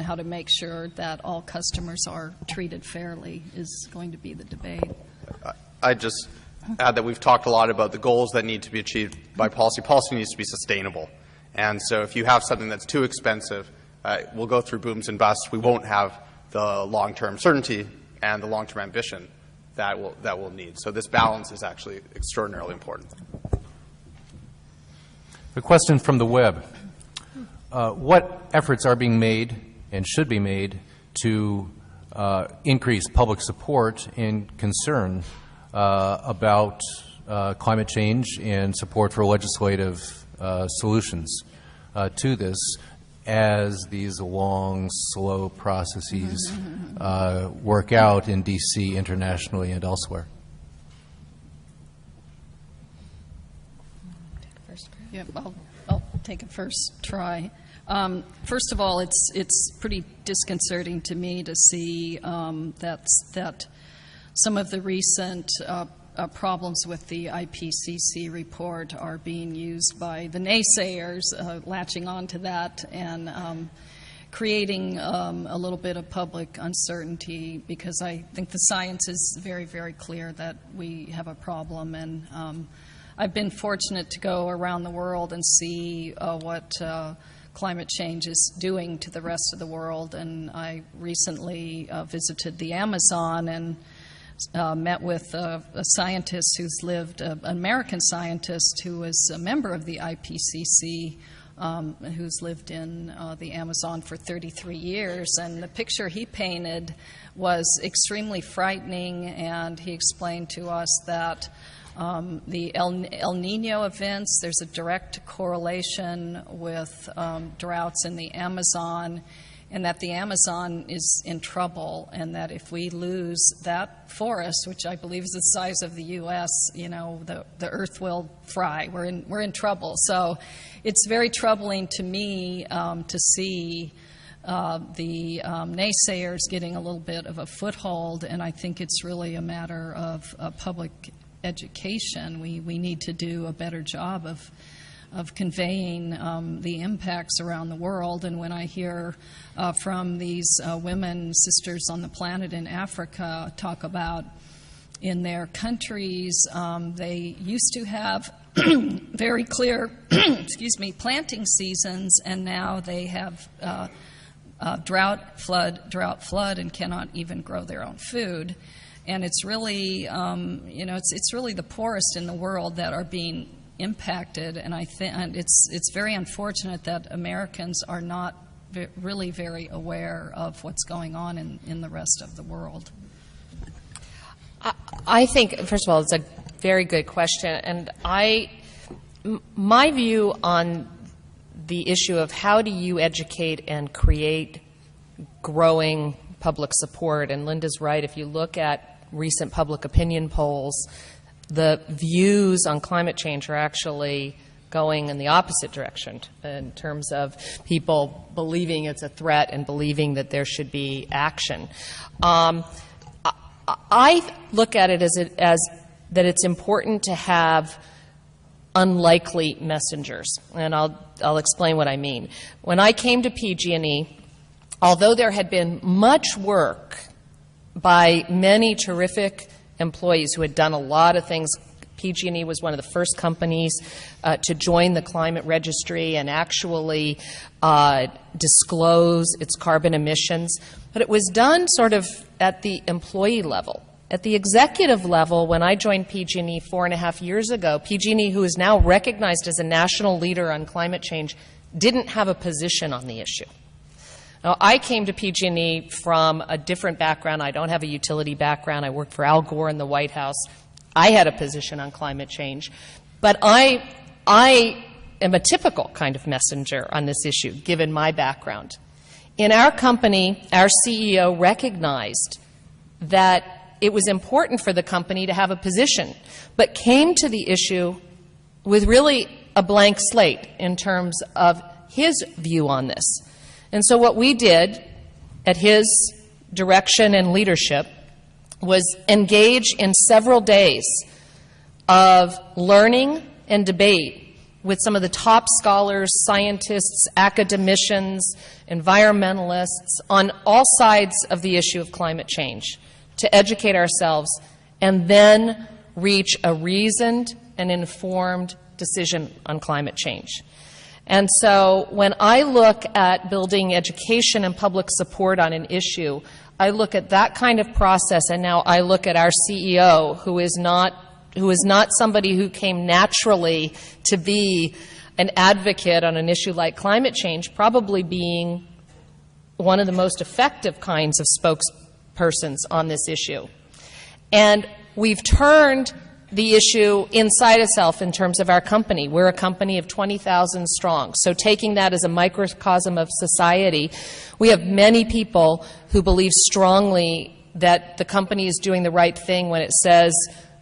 how to make sure that all customers are treated fairly is going to be the debate. I just add that we've talked a lot about the goals that need to be achieved by policy. Policy needs to be sustainable. And so if you have something that's too expensive, we'll go through booms and busts. We won't have the long-term certainty and the long-term ambition that we'll need. So this balance is actually extraordinarily important. A question from the web. What efforts are being made and should be made to increase public support and concern about climate change and support for legislative solutions to this, as these long, slow processes work out in D.C., internationally, and elsewhere? Yeah, I'll take a first try. First of all, it's pretty disconcerting to me to see that some of the recent problems with the IPCC report are being used by the naysayers, latching onto that and creating a little bit of public uncertainty, because I think the science is very, very clear that we have a problem. And I've been fortunate to go around the world and see what climate change is doing to the rest of the world. And I recently visited the Amazon and met with a scientist who's lived, an American scientist who was a member of the IPCC, who's lived in the Amazon for 33 years. And the picture he painted was extremely frightening, and he explained to us that The El Nino events, there's a direct correlation with droughts in the Amazon, and that the Amazon is in trouble, and that if we lose that forest, which I believe is the size of the U.S., you know, the earth will fry. We're in trouble. So it's very troubling to me to see the naysayers getting a little bit of a foothold, and I think it's really a matter of public education. We need to do a better job of conveying the impacts around the world. And when I hear from these women, sisters on the planet in Africa, talk about in their countries, they used to have very clear excuse me, planting seasons, and now they have drought, flood, and cannot even grow their own food. And it's really, it's really the poorest in the world that are being impacted. And I think it's very unfortunate that Americans are not really very aware of what's going on in the rest of the world. I think, first of all, it's a very good question, and my view on the issue of how do you educate and create growing public support, and Linda's right, if you look at recent public opinion polls, the views on climate change are actually going in the opposite direction in terms of people believing it's a threat and believing that there should be action. I look at it as that it's important to have unlikely messengers, and I'll explain what I mean. When I came to PG&E, although there had been much work by many terrific employees who had done a lot of things, PG&E was one of the first companies to join the climate registry and actually disclose its carbon emissions, but it was done sort of at the employee level. At the executive level, when I joined PG&E 4.5 years ago, PG&E, who is now recognized as a national leader on climate change, didn't have a position on the issue. Now, I came to PG&E from a different background. I don't have a utility background. I worked for Al Gore in the White House. I had a position on climate change. But I am a typical kind of messenger on this issue, given my background. In our company, our CEO recognized that it was important for the company to have a position, but came to the issue with really a blank slate in terms of his view on this. And so what we did at his direction and leadership was engage in several days of learning and debate with some of the top scholars, scientists, academicians, environmentalists on all sides of the issue of climate change to educate ourselves and then reach a reasoned and informed decision on climate change. And so when I look at building education and public support on an issue, I look at that kind of process, and now I look at our CEO, who is not somebody who came naturally to be an advocate on an issue like climate change, probably being one of the most effective kinds of spokespersons on this issue. And we've turned the issue inside itself in terms of our company. We're a company of 20,000 strong. So taking that as a microcosm of society, we have many people who believe strongly that the company is doing the right thing when it says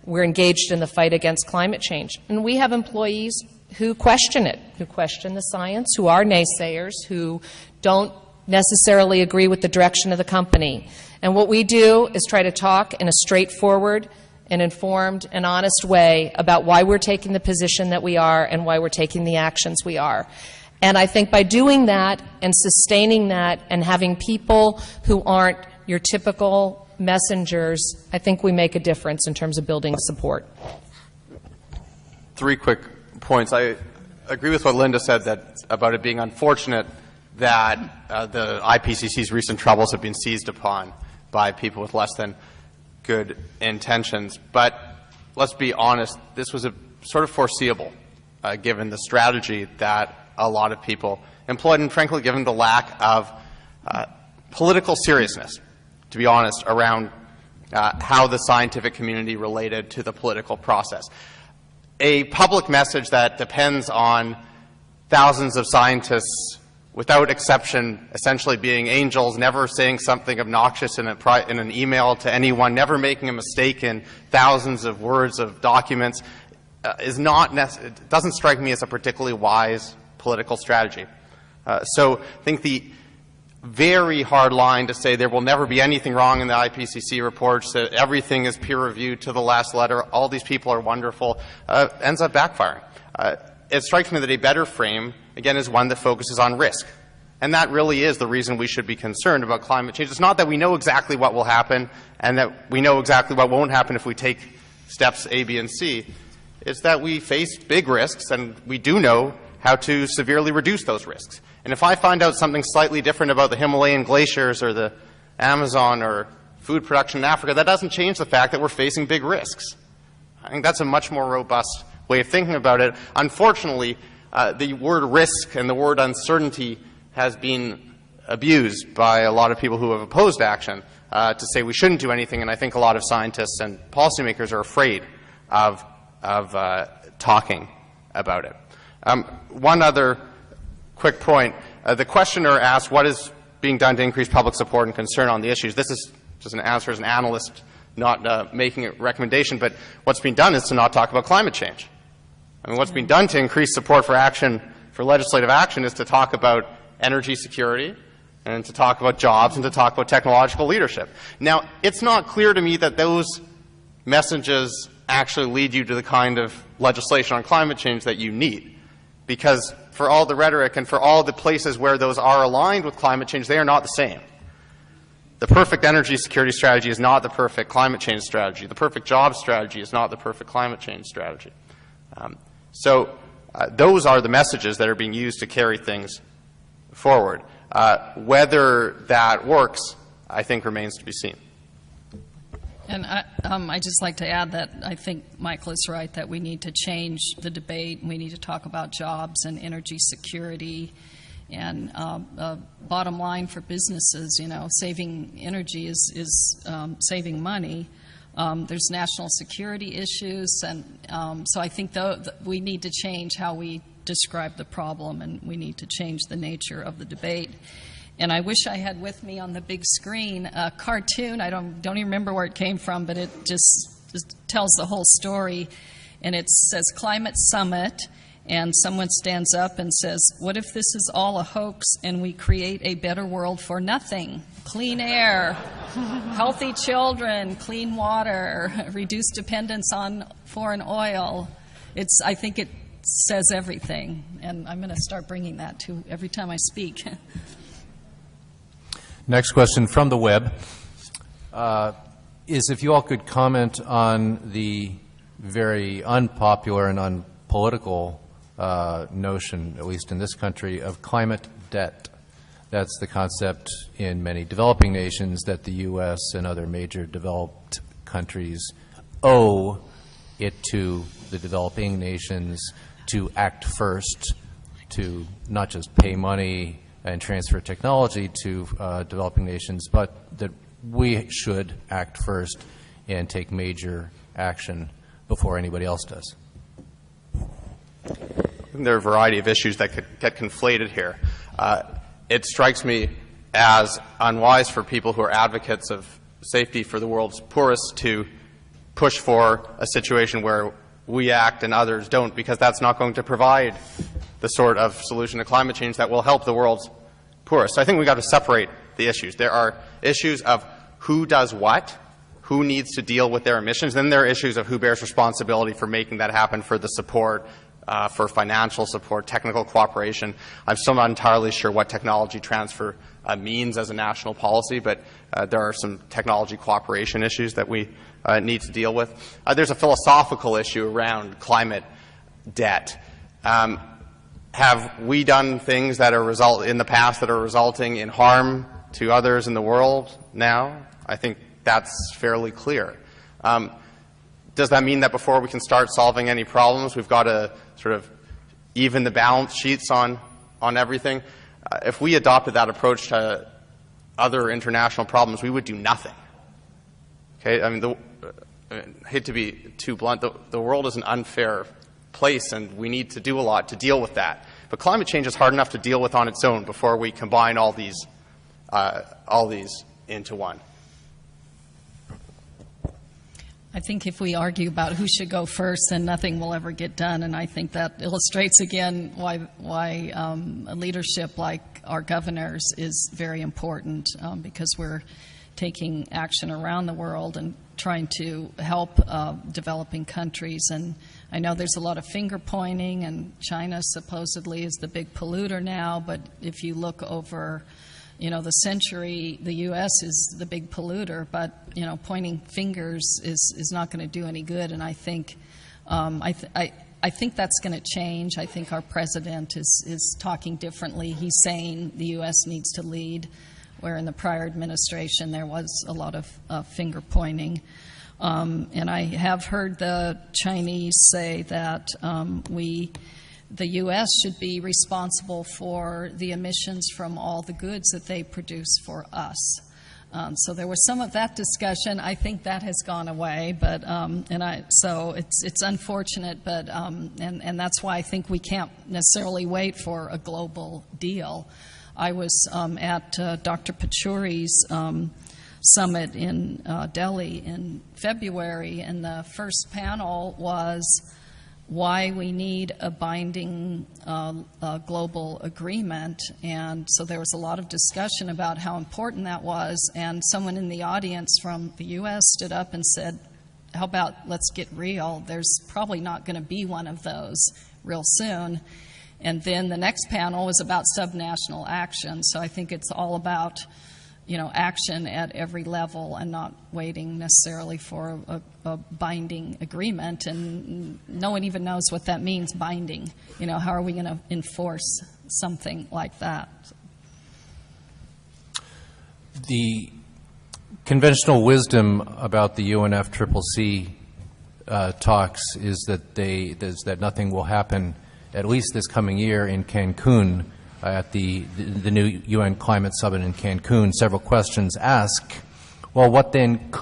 we're engaged in the fight against climate change. And we have employees who question it, who question the science, who are naysayers, who don't necessarily agree with the direction of the company. And what we do is try to talk in a straightforward and informed and honest way about why we're taking the position that we are and why we're taking the actions we are. And I think by doing that and sustaining that and having people who aren't your typical messengers, I think we make a difference in terms of building support. 3 quick points. I agree with what Linda said about it being unfortunate that the IPCC's recent troubles have been seized upon by people with less than good intentions. But let's be honest, this was sort of foreseeable given the strategy that a lot of people employed, and frankly given the lack of political seriousness, to be honest, around how the scientific community related to the political process. A public message that depends on thousands of scientists, without exception, essentially being angels, never saying something obnoxious in an email to anyone, never making a mistake in thousands of words of documents, it doesn't strike me as a particularly wise political strategy. So I think the very hard line to say there will never be anything wrong in the IPCC reports, that everything is peer-reviewed to the last letter, all these people are wonderful, ends up backfiring. It strikes me that a better frame, again, is one that focuses on risk. And that really is the reason we should be concerned about climate change. It's not that we know exactly what will happen and that we know exactly what won't happen if we take steps A, B, and C. It's that we face big risks, and we do know how to severely reduce those risks. And if I find out something slightly different about the Himalayan glaciers or the Amazon or food production in Africa, that doesn't change the fact that we're facing big risks. I think that's a much more robust way of thinking about it. Unfortunately, the word risk and the word uncertainty has been abused by a lot of people who have opposed action to say we shouldn't do anything, and I think a lot of scientists and policymakers are afraid of talking about it. One other quick point. The questioner asked what is being done to increase public support and concern on the issues. This is just an answer as an analyst, not making a recommendation, but what's being done is to not talk about climate change. I mean, what's being done to increase support for action, for legislative action, is to talk about energy security and to talk about jobs and to talk about technological leadership. Now, it's not clear to me that those messages actually lead you to the kind of legislation on climate change that you need. Because for all the rhetoric and for all the places where those are aligned with climate change, they are not the same. The perfect energy security strategy is not the perfect climate change strategy. The perfect job strategy is not the perfect climate change strategy. So those are the messages that are being used to carry things forward. Whether that works, I think, remains to be seen. And I'd just like to add that I think Michael is right, that we need to change the debate. We need to talk about jobs and energy security. And bottom line for businesses, you know, saving energy is saving money. There's national security issues, and so I think we need to change how we describe the problem, and we need to change the nature of the debate. And I wish I had with me on the big screen a cartoon. I don't even remember where it came from, but it just tells the whole story. And it says Climate Summit, and someone stands up and says, what if this is all a hoax and we create a better world for nothing? Clean air, healthy children, clean water, reduced dependence on foreign oil. I think it says everything, and I'm going to start bringing that to every time I speak. Next question from the web is if you all could comment on the very unpopular and unpolitical notion, at least in this country, of climate debt. That's the concept in many developing nations that the U.S. and other major developed countries owe it to the developing nations to act first, to not just pay money and transfer technology to developing nations, but that we should act first and take major action before anybody else does. There are a variety of issues that could get conflated here. It strikes me as unwise for people who are advocates of safety for the world's poorest to push for a situation where we act and others don't, because that's not going to provide the sort of solution to climate change that will help the world's poorest. So I think we've got to separate the issues. There are issues of who does what, who needs to deal with their emissions. Then there are issues of who bears responsibility for making that happen, for the support, for financial support, technical cooperation. I'm still not entirely sure what technology transfer means as a national policy, but there are some technology cooperation issues that we need to deal with. There's a philosophical issue around climate debt. Have we done things that are in the past that are resulting in harm to others in the world now? I think that's fairly clear. Does that mean that before we can start solving any problems, we've got to sort of even the balance sheets on everything? If we adopted that approach to other international problems, we would do nothing. Okay, I mean, I hate to be too blunt, the world is an unfair place, and we need to do a lot to deal with that. But climate change is hard enough to deal with on its own before we combine all these into one. I think if we argue about who should go first, then nothing will ever get done. And I think that illustrates again why a leadership like our governors is very important, because we're taking action around the world and trying to help developing countries. And I know there's a lot of finger pointing, and China supposedly is the big polluter now, but if you look over the century, the U.S. is the big polluter, but, pointing fingers is not going to do any good. And I think, I think that's going to change. I think our president is talking differently. He's saying the U.S. needs to lead, where in the prior administration there was a lot of finger pointing. And I have heard the Chinese say that the U.S. should be responsible for the emissions from all the goods that they produce for us. So there was some of that discussion. I think that has gone away, but so it's unfortunate, but and that's why I think we can't necessarily wait for a global deal. I was at Dr. Pachauri's summit in Delhi in February, and the first panel was why we need a binding global agreement. And so there was a lot of discussion about how important that was, and someone in the audience from the U.S. stood up and said, how about let's get real? There's probably not going to be one of those real soon. And then the next panel was about subnational action. So I think it's all about action at every level and not waiting necessarily for a binding agreement. And no one even knows what that means, binding. How are we going to enforce something like that? The conventional wisdom about the UNFCCC talks is that nothing will happen, at least this coming year, in Cancun. At the new UN Climate Summit in Cancun, several questions ask, well, what then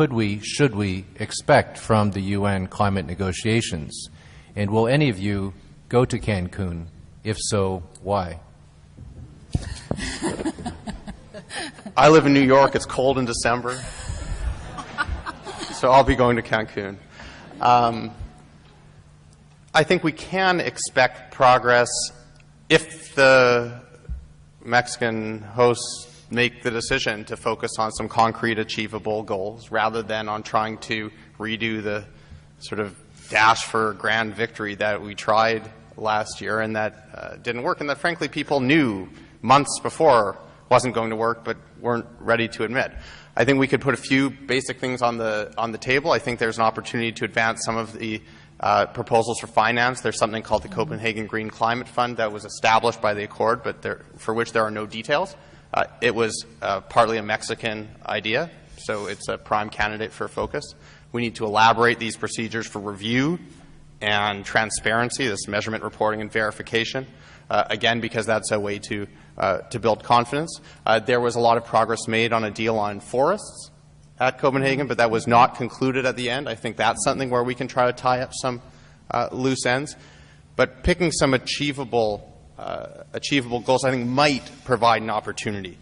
should we expect from the UN climate negotiations? And will any of you go to Cancun? If so, why? I live in New York. It's cold in December, so I'll be going to Cancun. I think we can expect progress if the Mexican hosts make the decision to focus on some concrete achievable goals rather than on trying to redo the sort of dash for grand victory that we tried last year and that didn't work, and that frankly people knew months before wasn't going to work but weren't ready to admit. I think we could put a few basic things on the table. I think there's an opportunity to advance some of the proposals for finance. There's something called the Copenhagen Green Climate Fund that was established by the Accord, but for which there are no details. It was partly a Mexican idea, so it's a prime candidate for focus. We need to elaborate these procedures for review and transparency, this measurement, reporting, and verification, again, because that's a way to build confidence. There was a lot of progress made on a deal on forests at Copenhagen, but that was not concluded at the end. I think that's something where we can try to tie up some loose ends. But picking some achievable goals, I think, might provide an opportunity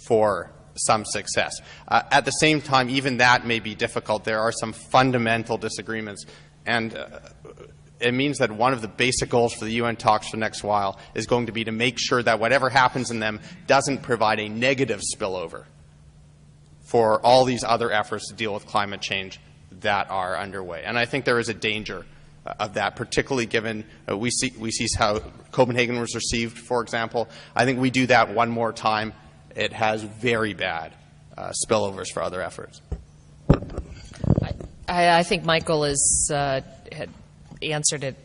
for some success. At the same time, even that may be difficult. There are some fundamental disagreements, and it means that one of the basic goals for the UN talks for the next while is going to be to make sure that whatever happens in them doesn't provide a negative spillover for all these other efforts to deal with climate change that are underway. And I think there is a danger of that, particularly given we see how Copenhagen was received, for example. I think we do that one more time, it has very bad spillovers for other efforts. I think Michael had answered it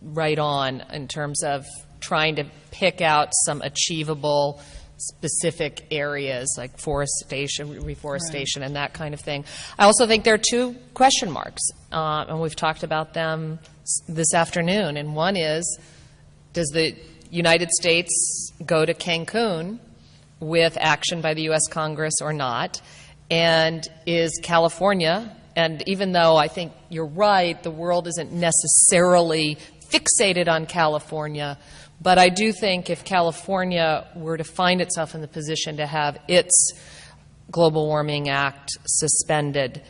right on in terms of trying to pick out some achievable specific areas like reforestation, and that kind of thing. I also think there are two question marks, and we've talked about them this afternoon. And one is, does the United States go to Cancun with action by the U.S. Congress or not? and is California. And even though I think you're right, the world isn't necessarily fixated on California, but I do think if California were to find itself in the position to have its Global Warming Act suspended,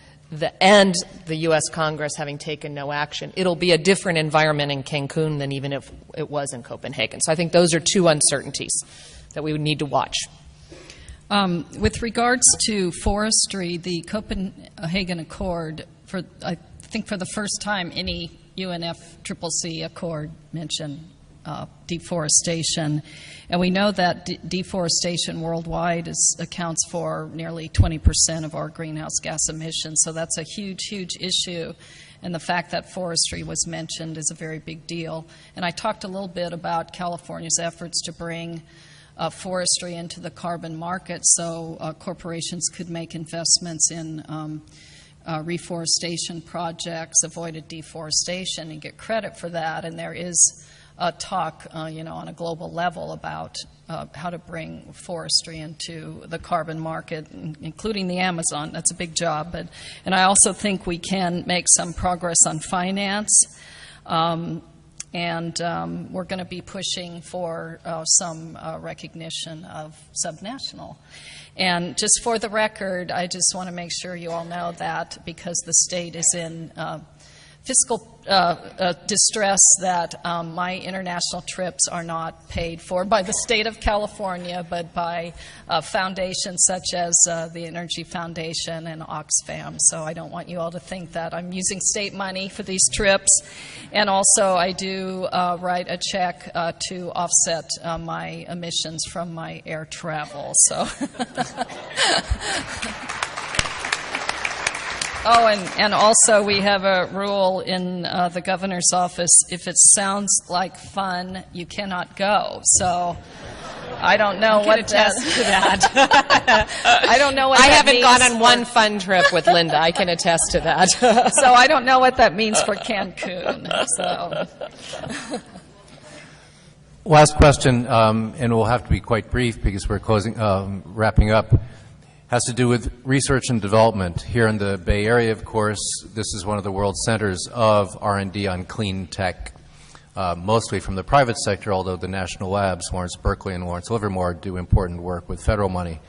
and the U.S. Congress having taken no action, it'll be a different environment in Cancun than even if it was in Copenhagen. So I think those are two uncertainties that we would need to watch. With regards to forestry, the Copenhagen Accord, I think for the first time any UNFCCC accord mentioned deforestation. And we know that deforestation worldwide accounts for nearly 20% of our greenhouse gas emissions. So that's a huge, huge issue. And the fact that forestry was mentioned is a very big deal. And I talked a little bit about California's efforts to bring forestry into the carbon market so corporations could make investments in reforestation projects, avoided deforestation, and get credit for that. And there is talk, on a global level about how to bring forestry into the carbon market, including the Amazon. That's a big job. And I also think we can make some progress on finance. And we're going to be pushing for some recognition of subnational. And just for the record, I just want to make sure you all know that because the state is in fiscal distress, that my international trips are not paid for by the state of California, but by foundations such as the Energy Foundation and Oxfam. So I don't want you all to think that I'm using state money for these trips. And also I do write a check to offset my emissions from my air travel. So. Oh, and also we have a rule in the governor's office, if it sounds like fun, you cannot go. So I don't know what that attest to that. I don't know what I that haven't means gone on one fun trip with Linda. I can attest to that. So I don't know what that means for Cancun. So. Last question, and we'll have to be quite brief because we're wrapping up. Has to do with research and development. Here in the Bay Area, of course, this is one of the world centers of R&D on clean tech, mostly from the private sector, although the national labs, Lawrence Berkeley and Lawrence Livermore, do important work with federal money.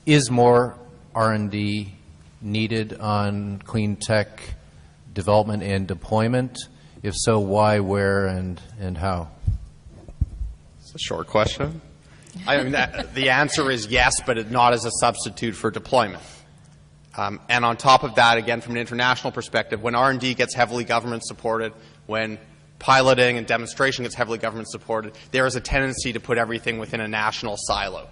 Is more R&D needed on clean tech development and deployment? If so, why, where, and how? It's a short question. I mean, the answer is yes, but not as a substitute for deployment. And on top of that, again, from an international perspective, when R&D gets heavily government supported, when piloting and demonstration gets heavily government supported, there is a tendency to put everything within a national silo,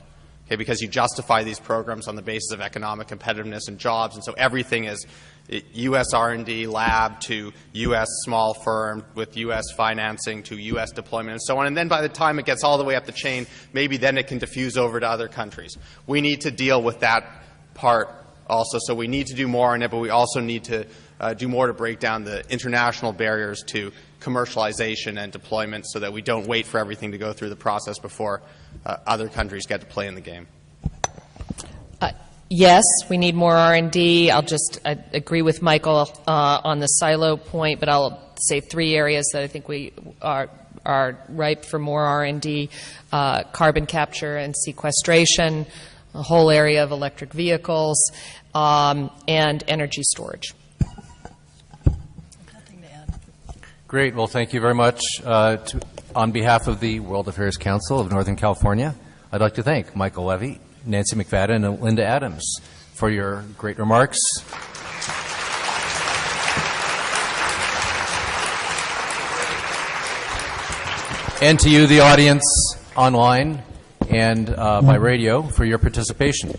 okay, because you justify these programs on the basis of economic competitiveness and jobs, and so everything is U.S. R&D lab to U.S. small firm with U.S. financing to U.S. deployment and so on. And then by the time it gets all the way up the chain, maybe then it can diffuse over to other countries. We need to deal with that part also. So we need to do more on it, but we also need to do more to break down the international barriers to commercialization and deployment so that we don't wait for everything to go through the process before other countries get to play in the game. Yes, we need more R&D. I agree with Michael on the silo point, but I'll say three areas that I think we are ripe for more R&D: carbon capture and sequestration, the whole area of electric vehicles, and energy storage. Nothing to add. Great. Well, thank you very much. On behalf of the World Affairs Council of Northern California, I'd like to thank Michael Levy, Nancy McFadden, and Linda Adams for your great remarks. And to you, the audience online and by radio, for your participation.